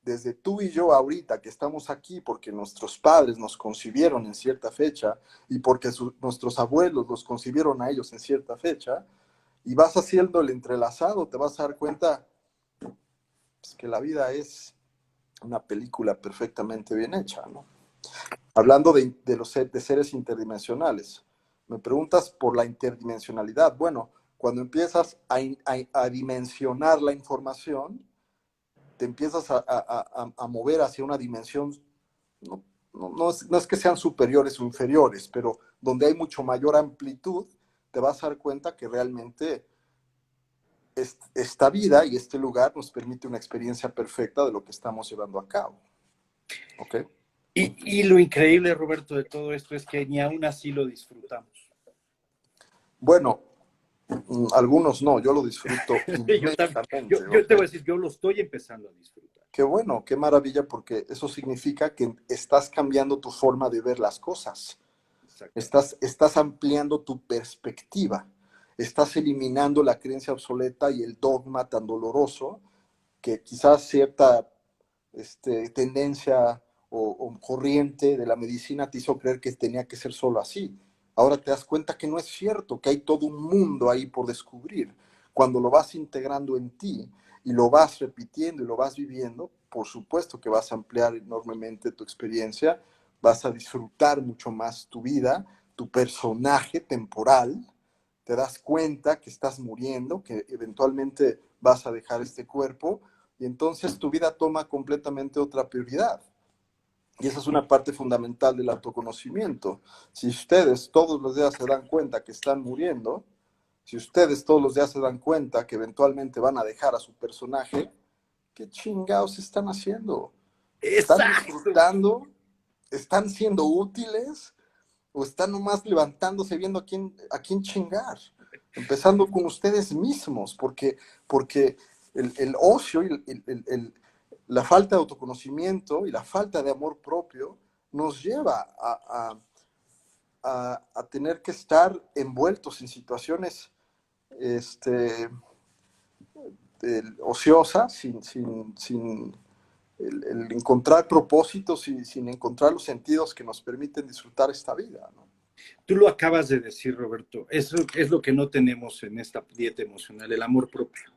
[SPEAKER 2] desde tú y yo ahorita, que estamos aquí porque nuestros padres nos concibieron en cierta fecha y porque nuestros abuelos los concibieron a ellos en cierta fecha, y vas haciendo el entrelazado, te vas a dar cuenta pues, que la vida es una película perfectamente bien hecha, ¿no? Hablando de seres interdimensionales, me preguntas por la interdimensionalidad. Bueno, cuando empiezas a dimensionar la información, te empiezas a mover hacia una dimensión, no, no es que sean superiores o inferiores, pero donde hay mucho mayor amplitud, te vas a dar cuenta que realmente esta vida y este lugar nos permite una experiencia perfecta de lo que estamos llevando a cabo. ¿Ok?
[SPEAKER 1] Y lo increíble, Roberto, de todo esto es que ni aún así lo disfrutamos.
[SPEAKER 2] Bueno, algunos no, yo lo disfruto
[SPEAKER 1] Yo también,
[SPEAKER 2] inmensamente.
[SPEAKER 1] yo te
[SPEAKER 2] ¿Ok?
[SPEAKER 1] voy a decir, yo lo estoy empezando a disfrutar.
[SPEAKER 2] Qué bueno, qué maravilla, porque eso significa que estás cambiando tu forma de ver las cosas.
[SPEAKER 1] Exactamente.
[SPEAKER 2] Estás ampliando tu perspectiva. Estás eliminando la creencia obsoleta y el dogma tan doloroso que quizás cierta tendencia o corriente de la medicina te hizo creer que tenía que ser solo así. Ahora te das cuenta que no es cierto, que hay todo un mundo ahí por descubrir. Cuando lo vas integrando en ti y lo vas repitiendo y lo vas viviendo, por supuesto que vas a ampliar enormemente tu experiencia, vas a disfrutar mucho más tu vida, tu personaje temporal, te das cuenta que estás muriendo, que eventualmente vas a dejar este cuerpo, y entonces tu vida toma completamente otra prioridad. Y esa es una parte fundamental del autoconocimiento. Si ustedes todos los días se dan cuenta que están muriendo, si ustedes todos los días se dan cuenta que eventualmente van a dejar a su personaje, ¿qué chingados están haciendo? ¿Están
[SPEAKER 1] Exacto.
[SPEAKER 2] disfrutando? ¿Están siendo útiles? ¿O están nomás levantándose viendo a quién chingar? Empezando con ustedes mismos, porque el ocio y la falta de autoconocimiento y la falta de amor propio nos lleva a tener que estar envueltos en situaciones este, ociosas, sin el encontrar propósitos y sin encontrar los sentidos que nos permiten disfrutar esta vida, ¿no?
[SPEAKER 1] Tú lo acabas de decir, Roberto. Eso es lo que no tenemos en esta dieta emocional, el amor propio.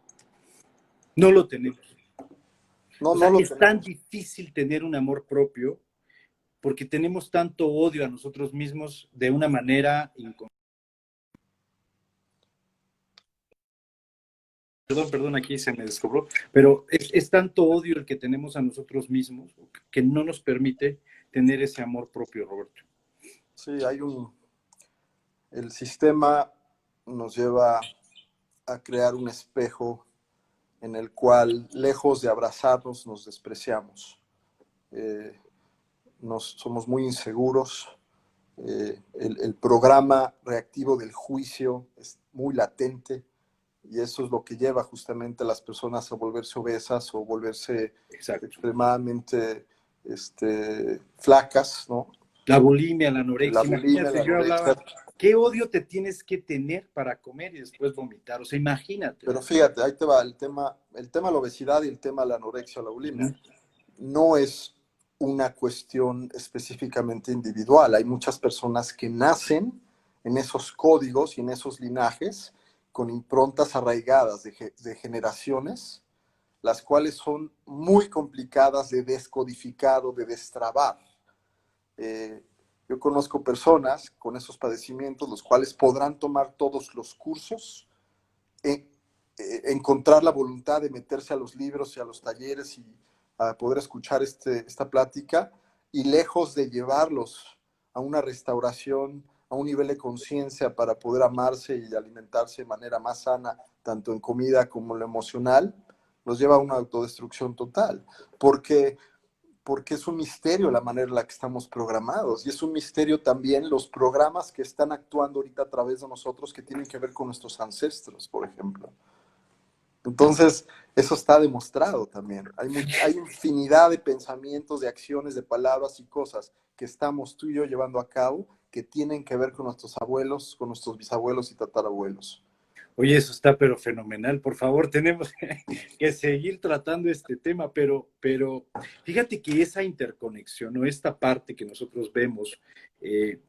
[SPEAKER 1] No lo tenemos.
[SPEAKER 2] No,
[SPEAKER 1] O
[SPEAKER 2] no
[SPEAKER 1] sea,
[SPEAKER 2] lo
[SPEAKER 1] es tan
[SPEAKER 2] tenemos.
[SPEAKER 1] difícil tener un amor propio porque tenemos tanto odio a nosotros mismos de una manera inconsciente. Perdón, aquí se me descobró, pero es tanto odio el que tenemos a nosotros mismos que no nos permite tener ese amor propio, Roberto.
[SPEAKER 2] Sí, el sistema nos lleva a crear un espejo en el cual, lejos de abrazarnos, nos despreciamos. Eh, somos muy inseguros. El programa reactivo del juicio es muy latente y eso es lo que lleva justamente a las personas a volverse obesas o volverse
[SPEAKER 1] Exacto.
[SPEAKER 2] extremadamente flacas, ¿no?
[SPEAKER 1] La bulimia, la
[SPEAKER 2] La
[SPEAKER 1] anorexia.
[SPEAKER 2] bulimia, la
[SPEAKER 1] Imagínate, yo
[SPEAKER 2] anorexia.
[SPEAKER 1] hablaba, ¿qué odio te tienes que tener para comer y después vomitar? O sea, imagínate.
[SPEAKER 2] Pero fíjate, ahí te va el tema de la obesidad y el tema de la anorexia o la bulimia. No es una cuestión específicamente individual. Hay muchas personas que nacen en esos códigos y en esos linajes con improntas arraigadas de generaciones, las cuales son muy complicadas de descodificar o de destrabar. Eh, yo conozco personas con esos padecimientos, los cuales podrán tomar todos los cursos, eh, encontrar la voluntad de meterse a los libros y a los talleres y a poder escuchar esta plática, y lejos de llevarlos a una restauración, a un nivel de conciencia para poder amarse y alimentarse de manera más sana, tanto en comida como en lo emocional, los lleva a una autodestrucción total, porque porque es un misterio la manera en la que estamos programados y es un misterio también los programas que están actuando ahorita a través de nosotros que tienen que ver con nuestros ancestros, por ejemplo. Entonces, eso está demostrado también. Hay infinidad de pensamientos, de acciones, de palabras y cosas que estamos tú y yo llevando a cabo que tienen que ver con nuestros abuelos, con nuestros bisabuelos y tatarabuelos.
[SPEAKER 1] Oye, eso está pero fenomenal. Por favor, tenemos que seguir tratando este tema, pero fíjate que esa interconexión o esta parte que nosotros vemos, eh,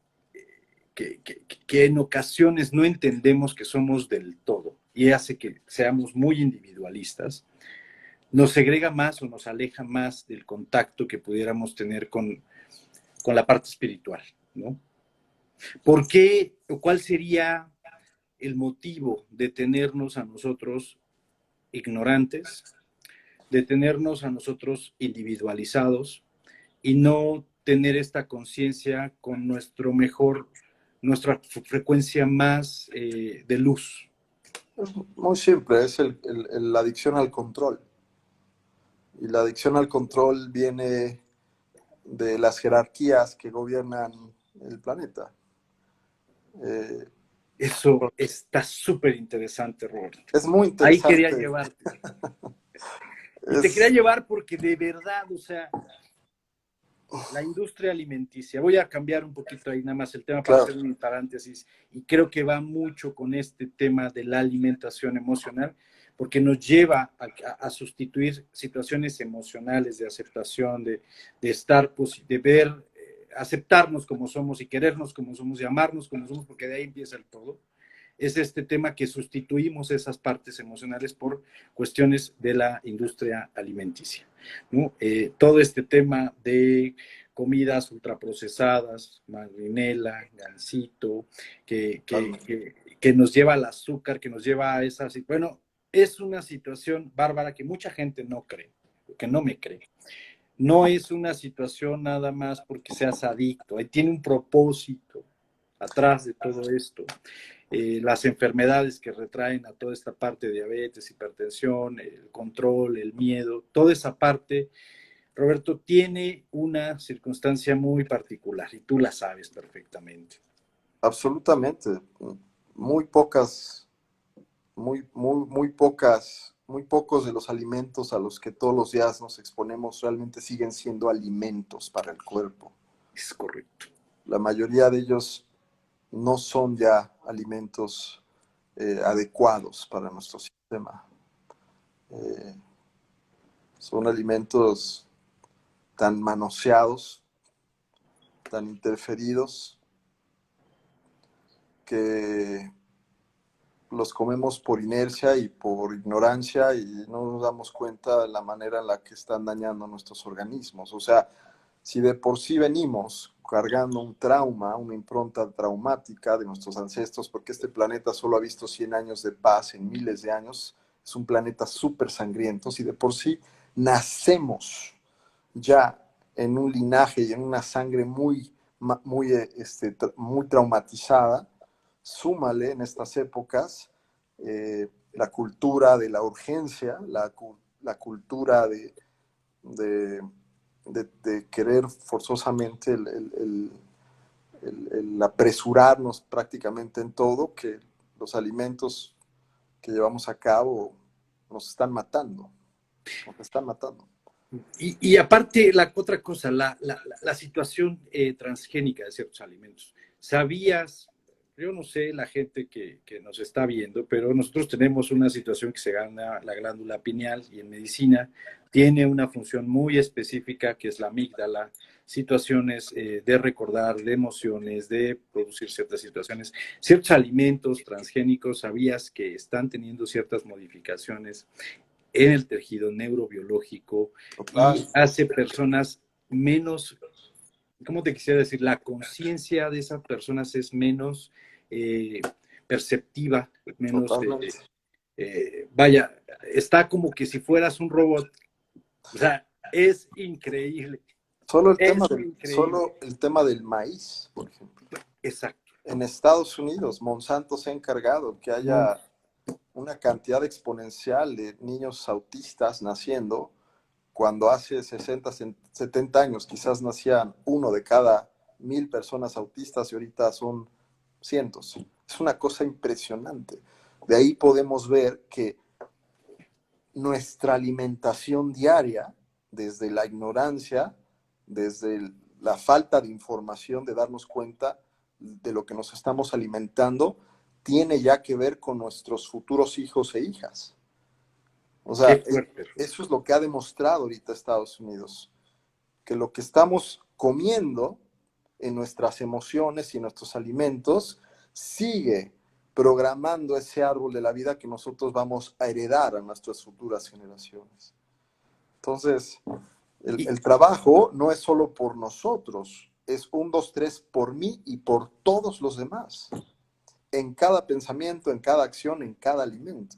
[SPEAKER 1] que en ocasiones no entendemos que somos del todo y hace que seamos muy individualistas, nos segrega más o nos aleja más del contacto que pudiéramos tener con la parte espiritual, ¿no? ¿Por qué o cuál sería el motivo de tenernos a nosotros ignorantes, de tenernos a nosotros individualizados y no tener esta conciencia con nuestra frecuencia más de luz?
[SPEAKER 2] Es muy simple, es la adicción al control. Y la adicción al control viene de las jerarquías que gobiernan el planeta. Eh,
[SPEAKER 1] Eso está súper interesante, Roberto.
[SPEAKER 2] es muy
[SPEAKER 1] Ahí quería
[SPEAKER 2] interesante.
[SPEAKER 1] llevarte. Y te quería
[SPEAKER 2] Es,
[SPEAKER 1] llevar porque de verdad, o sea, la industria alimenticia, voy a cambiar un poquito ahí nada más el tema para
[SPEAKER 2] claro,
[SPEAKER 1] hacer un paréntesis, y creo que va mucho con este tema de la alimentación emocional, porque nos lleva a sustituir situaciones emocionales de aceptación, de estar, de ver, aceptarnos como somos y querernos como somos y amarnos como somos, porque de ahí empieza el todo. Es este tema que sustituimos esas partes emocionales por cuestiones de la industria alimenticia, ¿no? Todo este tema de comidas ultraprocesadas, magrinela, gansito, que nos lleva al azúcar, que nos lleva a esas... Bueno, es una situación bárbara que mucha gente no cree, que no me cree. No es una situación nada más porque seas adicto, ahí tiene un propósito atrás de todo esto. Las enfermedades que retraen a toda esta parte de diabetes, hipertensión, el control, el miedo, toda esa parte, Roberto, tiene una circunstancia muy particular y tú la sabes perfectamente.
[SPEAKER 2] absolutamente. Muy pocas, muy pocos de los alimentos a los que todos los días nos exponemos realmente siguen siendo alimentos para el cuerpo.
[SPEAKER 1] Es correcto.
[SPEAKER 2] La mayoría de ellos no son ya alimentos adecuados para nuestro sistema. Eh, son alimentos tan manoseados, tan interferidos, que los comemos por inercia y por ignorancia y no nos damos cuenta de la manera en la que están dañando nuestros organismos. O sea, si de por sí venimos cargando un trauma, una impronta traumática de nuestros ancestros, porque este planeta solo ha visto 100 años de paz en miles de años, es un planeta súper sangriento, si de por sí nacemos ya en un linaje y en una sangre muy traumatizada, súmale en estas épocas la cultura de la urgencia, la cultura de, de querer forzosamente el apresurarnos prácticamente en todo, que los alimentos que llevamos a cabo nos están matando, nos están matando.
[SPEAKER 1] Y aparte, la otra cosa, la situación transgénica de ciertos alimentos. ¿Sabías? Yo no sé la gente que nos está viendo, pero nosotros tenemos una situación que se llama la glándula pineal y en medicina tiene una función muy específica que es la amígdala, situaciones de recordar, de emociones, de producir ciertas situaciones. Ciertos alimentos transgénicos, ¿sabías que están teniendo ciertas modificaciones en el tejido neurobiológico
[SPEAKER 2] Total,
[SPEAKER 1] y hace personas menos, ¿cómo te quisiera decir? La conciencia de esas personas es menos eh, perceptiva, menos,
[SPEAKER 2] totalmente.
[SPEAKER 1] vaya, está como que si fueras un robot. O sea, es increíble, es increíble.
[SPEAKER 2] Solo el tema del maíz, por ejemplo.
[SPEAKER 1] Exacto.
[SPEAKER 2] En Estados Unidos, Monsanto se ha encargado que haya una cantidad exponencial de niños autistas naciendo, cuando hace 60, 70 años quizás nacían uno de cada 1000 personas autistas y ahorita son cientos. Es una cosa impresionante. De ahí podemos ver que nuestra alimentación diaria, desde la ignorancia, desde la falta de información, de darnos cuenta de lo que nos estamos alimentando, tiene ya que ver con nuestros futuros hijos e hijas. O
[SPEAKER 1] Qué
[SPEAKER 2] sea,
[SPEAKER 1] fuerte.
[SPEAKER 2] eso es lo que ha demostrado ahorita Estados Unidos, que lo que estamos comiendo en nuestras emociones y nuestros alimentos, sigue programando ese árbol de la vida que nosotros vamos a heredar a nuestras futuras generaciones. Entonces, el trabajo no es solo por nosotros, es 1, 2, 3 por mí y por todos los demás, en cada pensamiento, en cada acción, en cada alimento.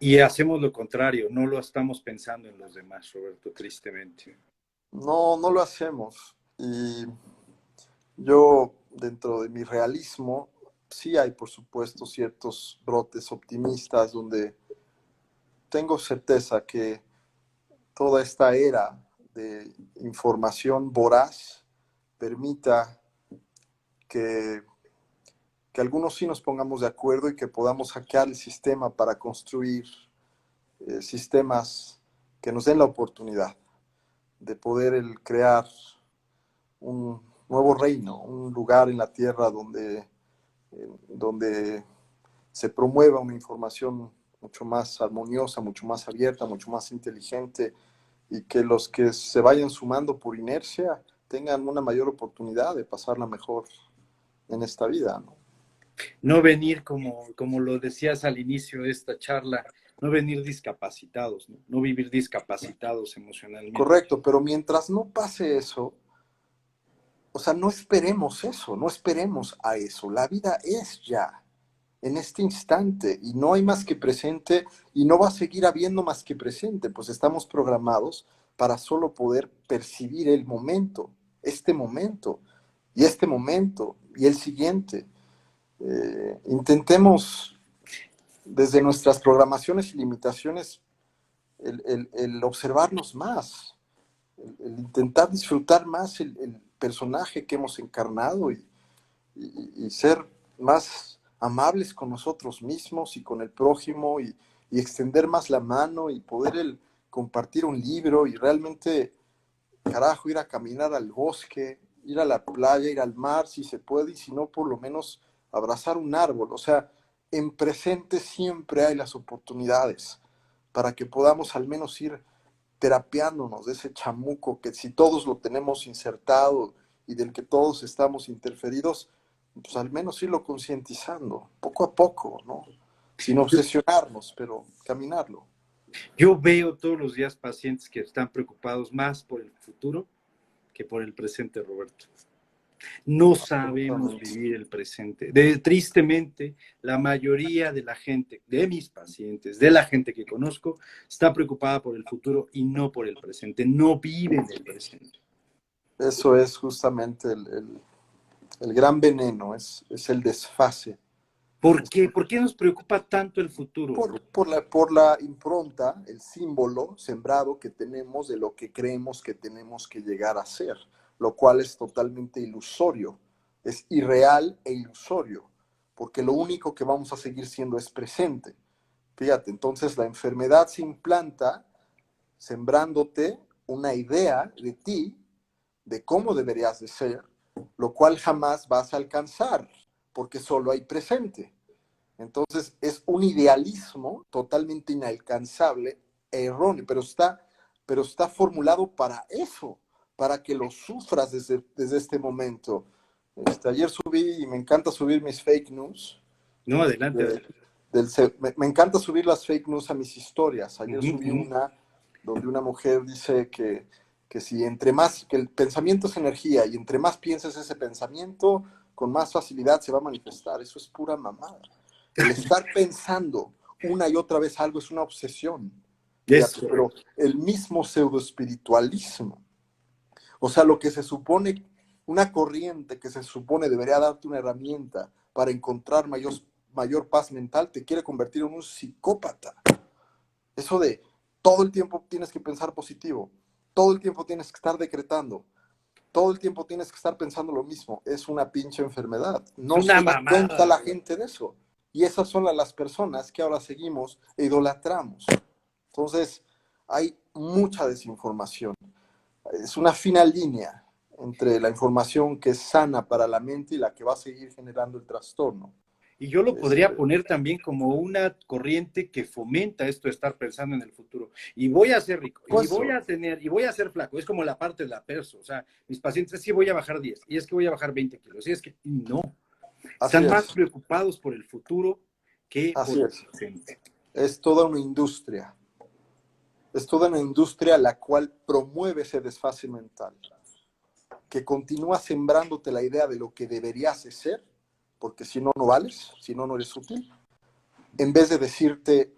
[SPEAKER 1] Y hacemos lo contrario, no lo estamos pensando en los demás, Roberto, tristemente.
[SPEAKER 2] No, no lo hacemos. Y yo, dentro de mi realismo, sí hay, por supuesto, ciertos brotes optimistas donde tengo certeza que toda esta era de información voraz permita que, que algunos sí nos pongamos de acuerdo y que podamos hackear el sistema para construir sistemas que nos den la oportunidad de poder crear un nuevo reino, un lugar en la tierra donde se promueva una información mucho más armoniosa, mucho más abierta, mucho más inteligente, y que los que se vayan sumando por inercia tengan una mayor oportunidad de pasarla mejor en esta vida, ¿no?
[SPEAKER 1] No venir, como lo decías al inicio de esta charla, no venir discapacitados, ¿no? No vivir discapacitados emocionalmente.
[SPEAKER 2] Correcto, pero mientras no pase eso, o sea, no esperemos eso, no esperemos a eso. La vida es ya, en este instante, y no hay más que presente, y no va a seguir habiendo más que presente, pues estamos programados para solo poder percibir el momento, y este momento, y el siguiente. Intentemos, desde nuestras programaciones y limitaciones, el observarnos más, el intentar disfrutar más el personaje que hemos encarnado y ser más amables con nosotros mismos y con el prójimo y extender más la mano y poder compartir un libro y realmente, carajo, ir a caminar al bosque, ir a la playa, ir al mar si se puede y si no, por lo menos abrazar un árbol. O sea, en presente siempre hay las oportunidades para que podamos al menos ir terapiándonos de ese chamuco que si todos lo tenemos insertado y del que todos estamos interferidos, pues al menos irlo concientizando, poco a poco, ¿no? Sin obsesionarnos, pero caminarlo.
[SPEAKER 1] Yo veo todos los días pacientes que están preocupados más por el futuro que por el presente, Roberto. No sabemos vivir el presente. Tristemente, la mayoría de la gente, de mis pacientes, de la gente que conozco, está preocupada por el futuro y no por el presente. No viven el presente.
[SPEAKER 2] Eso es justamente el gran veneno, es el desfase.
[SPEAKER 1] ¿Por qué? ¿Por qué nos preocupa tanto el futuro?
[SPEAKER 2] Por la impronta, el símbolo sembrado que tenemos de lo que creemos que tenemos que llegar a ser, lo cual es totalmente ilusorio, es irreal e ilusorio, porque lo único que vamos a seguir siendo es presente. Fíjate, entonces la enfermedad se implanta sembrándote una idea de ti, de cómo deberías de ser, lo cual jamás vas a alcanzar, porque solo hay presente. Entonces es un idealismo totalmente inalcanzable, erróneo, pero está formulado para eso, para que lo sufras desde este momento. Ayer subí, y me encanta subir mis fake news.
[SPEAKER 1] No, adelante,
[SPEAKER 2] de-
[SPEAKER 1] adelante.
[SPEAKER 2] me encanta subir las fake news a mis historias. Ayer
[SPEAKER 1] Uh-huh,
[SPEAKER 2] subí
[SPEAKER 1] uh-huh.
[SPEAKER 2] una donde una mujer dice que si entre más, que el pensamiento es energía, y entre más pienses ese pensamiento, con más facilidad se va a manifestar. Eso es pura mamada. El estar pensando una y otra vez algo es una obsesión, fíjate,
[SPEAKER 1] Eso.
[SPEAKER 2] pero el mismo pseudoespiritualismo, o sea, lo que se supone, una corriente que se supone debería darte una herramienta para encontrar mayor paz mental, te quiere convertir en un psicópata. Eso de todo el tiempo tienes que pensar positivo, todo el tiempo tienes que estar decretando, todo el tiempo tienes que estar pensando lo mismo, es una pinche enfermedad.
[SPEAKER 1] Es
[SPEAKER 2] No
[SPEAKER 1] una
[SPEAKER 2] se da cuenta
[SPEAKER 1] mamada.
[SPEAKER 2] la gente de eso. Y esas son las personas que ahora seguimos e idolatramos. Entonces, hay mucha desinformación. Es una fina línea entre la información que es sana para la mente y la que va a seguir generando el trastorno.
[SPEAKER 1] Y yo lo podría
[SPEAKER 2] Este,
[SPEAKER 1] poner también como una corriente que fomenta esto de estar pensando en el futuro. Y voy a ser rico, y voy
[SPEAKER 2] puesto,
[SPEAKER 1] a tener, y voy a ser flaco. Es como la parte de la perso. O sea, mis pacientes, sí voy a bajar 10, y es que voy a bajar 20 kilos, y es que no.
[SPEAKER 2] así
[SPEAKER 1] Están más
[SPEAKER 2] es,
[SPEAKER 1] preocupados por el futuro que por
[SPEAKER 2] así
[SPEAKER 1] el
[SPEAKER 2] es.
[SPEAKER 1] presente.
[SPEAKER 2] Es toda una industria. Es toda una industria la cual promueve ese desfase mental, que continúa sembrándote la idea de lo que deberías de ser, porque si no, no vales, si no, no eres útil, en vez de decirte,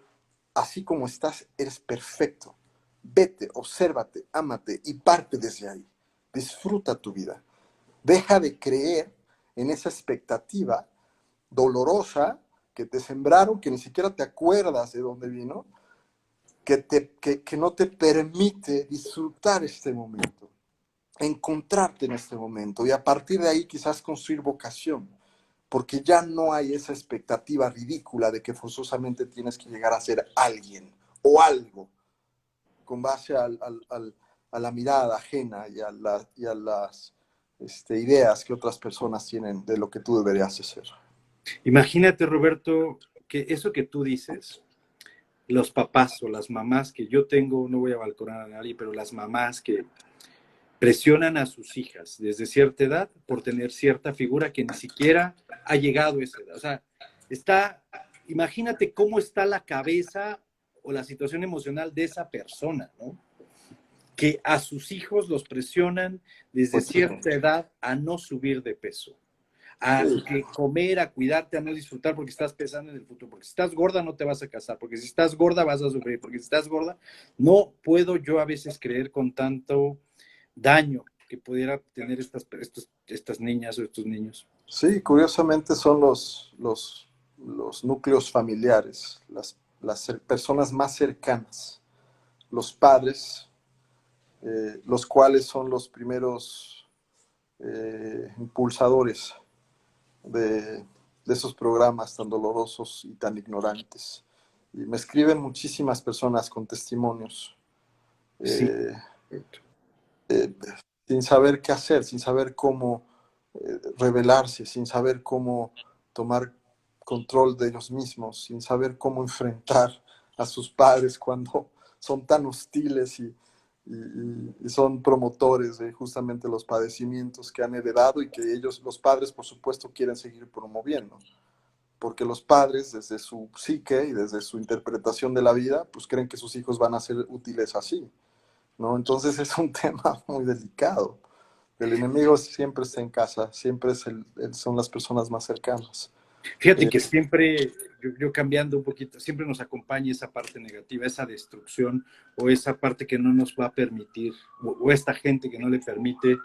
[SPEAKER 2] así como estás, eres perfecto. Vete, obsérvate, ámate y parte desde ahí. Disfruta tu vida. Deja de creer en esa expectativa dolorosa que te sembraron, que ni siquiera te acuerdas de dónde vino, que no te permite disfrutar este momento, encontrarte en este momento y a partir de ahí quizás construir vocación, porque ya no hay esa expectativa ridícula de que forzosamente tienes que llegar a ser alguien o algo con base a la mirada ajena y a las ideas que otras personas tienen de lo que tú deberías ser.
[SPEAKER 1] Imagínate, Roberto, que eso que tú dices, los papás o las mamás que yo tengo, no voy a balconar a nadie, pero las mamás que presionan a sus hijas desde cierta edad por tener cierta figura que ni siquiera ha llegado a esa edad. O sea, está, imagínate cómo está la cabeza o la situación emocional de esa persona, ¿no? Que a sus hijos los presionan desde
[SPEAKER 2] Pues
[SPEAKER 1] cierta edad a no subir de peso, a
[SPEAKER 2] sí,
[SPEAKER 1] que comer, a cuidarte, a no disfrutar porque estás pensando en el futuro, porque si estás gorda no te vas a casar, porque si estás gorda vas a sufrir, porque si estás gorda, no puedo yo a veces creer con tanto daño que pudiera tener estas niñas o estos niños.
[SPEAKER 2] sí, curiosamente son los núcleos familiares, las personas más cercanas, los padres, los cuales son los primeros impulsadores de esos programas tan dolorosos y tan ignorantes. Y me escriben muchísimas personas con testimonios,
[SPEAKER 1] Sí,
[SPEAKER 2] eh, eh, sin saber qué hacer, sin saber cómo rebelarse, sin saber cómo tomar control de ellos mismos, sin saber cómo enfrentar a sus padres cuando son tan hostiles y son promotores de justamente los padecimientos que han heredado y que ellos, los padres, por supuesto, quieren seguir promoviendo. Porque los padres, desde su psique y desde su interpretación de la vida, pues creen que sus hijos van a ser útiles así, ¿no? Entonces es un tema muy delicado. El enemigo siempre está en casa, siempre son las personas más cercanas.
[SPEAKER 1] fíjate
[SPEAKER 2] Eh,
[SPEAKER 1] que siempre, yo cambiando un poquito, siempre nos acompaña esa parte negativa, esa destrucción o esa parte que no nos va a permitir, o esta gente que no le permite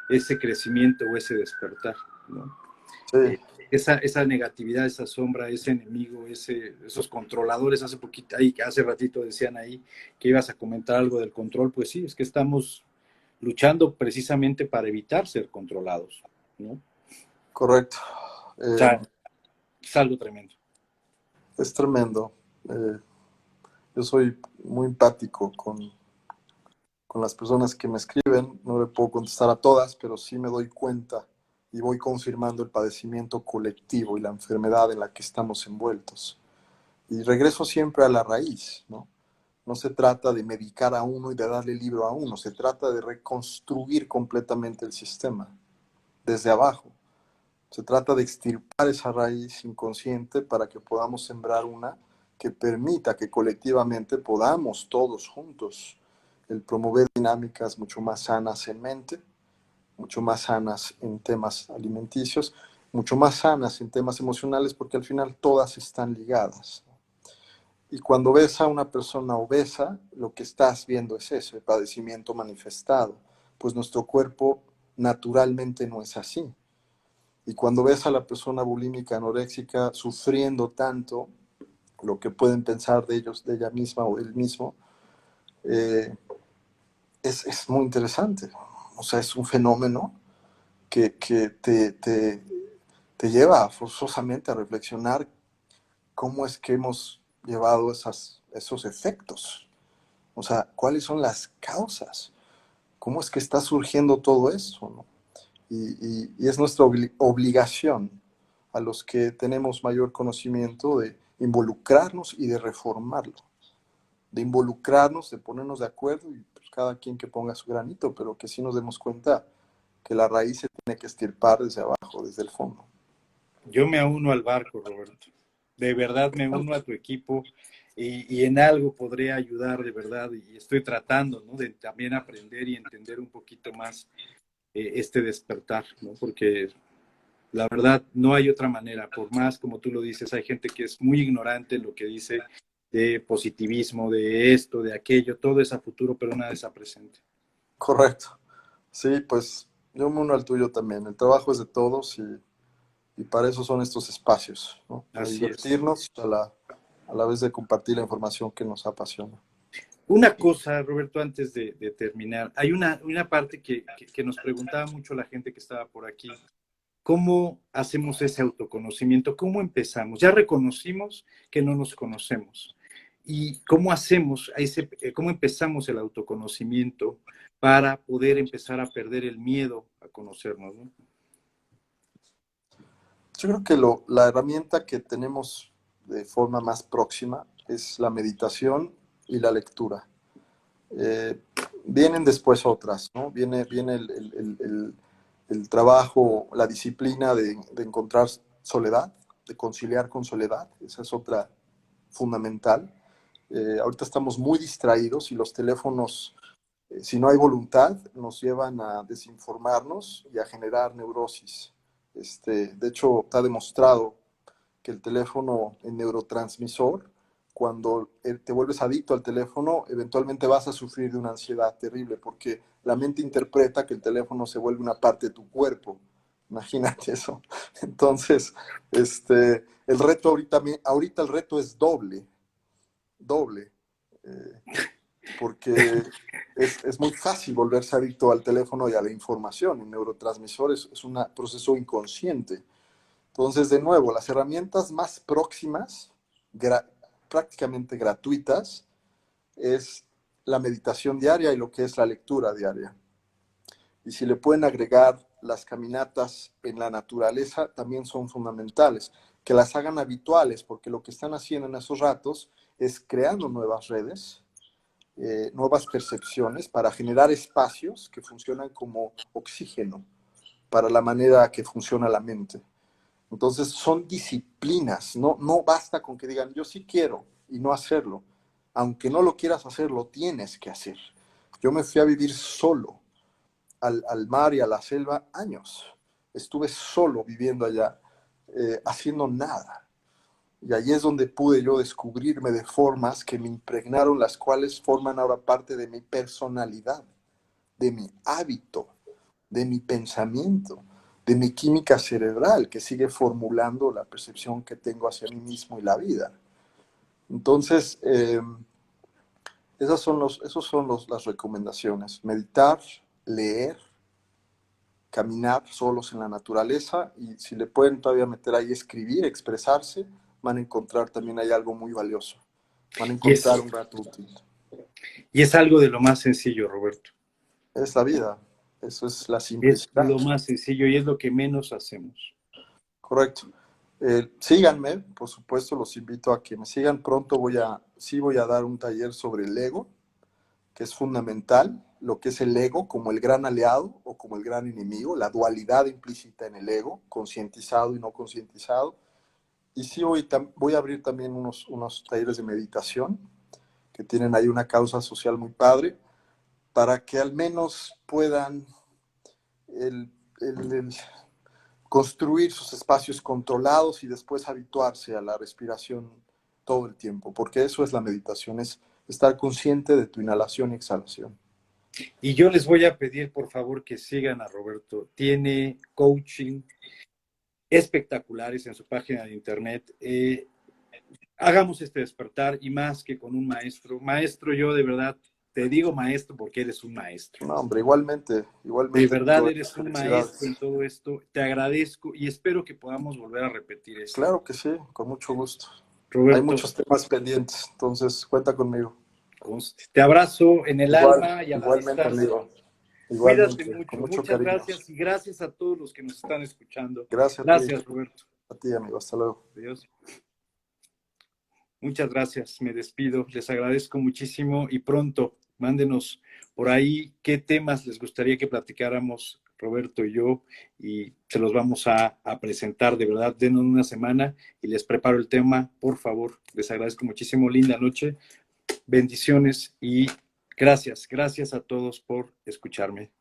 [SPEAKER 1] ese crecimiento o ese despertar, ¿no?
[SPEAKER 2] sí,
[SPEAKER 1] Esa negatividad, esa sombra, ese enemigo, esos controladores, hace poquito, ahí, hace ratito decían ahí que ibas a comentar algo del control, pues sí, es que estamos luchando precisamente para evitar ser controlados, ¿no? O
[SPEAKER 2] correcto.
[SPEAKER 1] sea, es algo tremendo.
[SPEAKER 2] Es tremendo. Eh, yo soy muy empático con las personas que me escriben. No le puedo contestar a todas, pero sí me doy cuenta y voy confirmando el padecimiento colectivo y la enfermedad en la que estamos envueltos. Y regreso siempre a la raíz, ¿no? No se trata de medicar a uno y de darle libro a uno, se trata de reconstruir completamente el sistema desde abajo. Se trata de extirpar esa raíz inconsciente para que podamos sembrar una que permita que colectivamente podamos todos juntos el promover dinámicas mucho más sanas en mente, mucho más sanas en temas alimenticios, mucho más sanas en temas emocionales, porque al final todas están ligadas. Y cuando ves a una persona obesa, lo que estás viendo es eso, el padecimiento manifestado, pues nuestro cuerpo naturalmente no es así. Y cuando ves a la persona bulímica, anoréxica, sufriendo tanto, lo que pueden pensar de ellos, de ella misma o él mismo, eh, es muy interesante. O sea, es un fenómeno que te lleva forzosamente a reflexionar cómo es que hemos llevado esos efectos. O sea, ¿cuáles son las causas? ¿Cómo es que está surgiendo todo eso? ¿No? Y es nuestra obligación a los que tenemos mayor conocimiento de involucrarnos y de reformarlo, de involucrarnos, de ponernos de acuerdo y pues cada quien que ponga su granito, pero que sí nos demos cuenta que la raíz se tiene que estirpar desde abajo, desde el fondo.
[SPEAKER 1] Yo me uno al barco, Roberto. De verdad me uno a tu equipo y en algo podré ayudar de verdad y estoy tratando, ¿no? De también aprender y entender un poquito más este despertar, ¿no? Porque la verdad no hay otra manera, por más como tú lo dices, hay gente que es muy ignorante en lo que dice de positivismo, de esto, de aquello, todo es a futuro, pero nada es a presente.
[SPEAKER 2] Correcto. Sí, pues yo me uno al tuyo también. El trabajo es de todos y para eso son estos espacios, ¿no? Para
[SPEAKER 1] Así es.
[SPEAKER 2] divertirnos a la vez de compartir la información que nos apasiona.
[SPEAKER 1] Una cosa, Roberto, antes de terminar, hay una parte que nos preguntaba mucho la gente que estaba por aquí. ¿Cómo hacemos ese autoconocimiento? ¿Cómo empezamos? Ya reconocimos que no nos conocemos. ¿Y cómo hacemos cómo empezamos el autoconocimiento para poder empezar a perder el miedo a conocernos, ¿no?
[SPEAKER 2] Yo creo que la herramienta que tenemos de forma más próxima es la meditación y la lectura. Eh, Vienen después otras, ¿no? Viene el trabajo, la disciplina de encontrar soledad, de conciliar con soledad, esa es otra fundamental. Ahorita estamos muy distraídos y los teléfonos, si no hay voluntad, nos llevan a desinformarnos y a generar neurosis. De hecho, está demostrado que el teléfono en neurotransmisor, cuando te vuelves adicto al teléfono, eventualmente vas a sufrir de una ansiedad terrible, porque la mente interpreta que el teléfono se vuelve una parte de tu cuerpo. Imagínate eso. Entonces, el reto ahorita el reto es doble, eh, porque es muy fácil volverse adicto al teléfono y a la información. El neurotransmisor es un proceso inconsciente. Entonces, de nuevo, las herramientas más próximas, prácticamente gratuitas, es la meditación diaria y lo que es la lectura diaria. Y si le pueden agregar las caminatas en la naturaleza, también son fundamentales. Que las hagan habituales, porque lo que están haciendo en esos ratos es creando nuevas redes, nuevas percepciones para generar espacios que funcionan como oxígeno para la manera que funciona la mente. Entonces son disciplinas, no basta con que digan yo sí quiero y no hacerlo. Aunque no lo quieras hacer, lo tienes que hacer. Yo me fui a vivir solo al mar y a la selva años. Estuve solo viviendo allá, haciendo nada. Y ahí es donde pude yo descubrirme de formas que me impregnaron, las cuales forman ahora parte de mi personalidad, de mi hábito, de mi pensamiento, de mi química cerebral, que sigue formulando la percepción que tengo hacia mí mismo y la vida. Entonces, esas son las recomendaciones. Meditar, leer, caminar solos en la naturaleza y si le pueden todavía meter ahí escribir, expresarse, van a encontrar también hay algo muy valioso. Van a
[SPEAKER 1] Y
[SPEAKER 2] encontrar un rato útil.
[SPEAKER 1] y es algo de lo más sencillo, Roberto.
[SPEAKER 2] Es la vida. Eso es la
[SPEAKER 1] Es
[SPEAKER 2] simplicidad.
[SPEAKER 1] lo más sencillo y es lo que menos hacemos.
[SPEAKER 2] Correcto. Síganme, por supuesto, los invito a que me sigan. Pronto sí voy a dar un taller sobre el ego, que es fundamental, lo que es el ego como el gran aliado o como el gran enemigo, la dualidad implícita en el ego, concientizado y no concientizado. Y sí voy a abrir también unos talleres de meditación que tienen ahí una causa social muy padre, para que al menos puedan el, el construir sus espacios controlados y después habituarse a la respiración todo el tiempo, porque eso es la meditación, es estar consciente de tu inhalación y exhalación.
[SPEAKER 1] Y yo les voy a pedir, por favor, que sigan a Roberto. Tiene coaching espectaculares en su página de internet. Hagamos este despertar y más que con un maestro. Maestro, yo de verdad te digo maestro porque eres un maestro.
[SPEAKER 2] No, hombre, igualmente,
[SPEAKER 1] De
[SPEAKER 2] igualmente,
[SPEAKER 1] verdad
[SPEAKER 2] Joel,
[SPEAKER 1] eres un maestro
[SPEAKER 2] felicidades.
[SPEAKER 1] en todo esto. Te agradezco y espero que podamos volver a repetir esto.
[SPEAKER 2] Claro que sí, con mucho gusto. Hay
[SPEAKER 1] Roberto,
[SPEAKER 2] muchos temas pendientes, entonces cuenta conmigo.
[SPEAKER 1] te abrazo en el
[SPEAKER 2] Igual,
[SPEAKER 1] alma y a la
[SPEAKER 2] igualmente,
[SPEAKER 1] distancia.
[SPEAKER 2] amigo.
[SPEAKER 1] Cuídate
[SPEAKER 2] Igualmente, con
[SPEAKER 1] mucho.
[SPEAKER 2] mucho
[SPEAKER 1] Muchas
[SPEAKER 2] cariño.
[SPEAKER 1] gracias y gracias a todos los que nos están escuchando.
[SPEAKER 2] Gracias a ti.
[SPEAKER 1] Gracias, Roberto.
[SPEAKER 2] A ti, amigo. Hasta luego.
[SPEAKER 1] Adiós. Muchas gracias, me despido, les agradezco muchísimo y pronto mándenos por ahí qué temas les gustaría que platicáramos Roberto y yo y se los vamos a presentar, de verdad, denos una semana y les preparo el tema, por favor, les agradezco muchísimo, linda noche, bendiciones y gracias a todos por escucharme.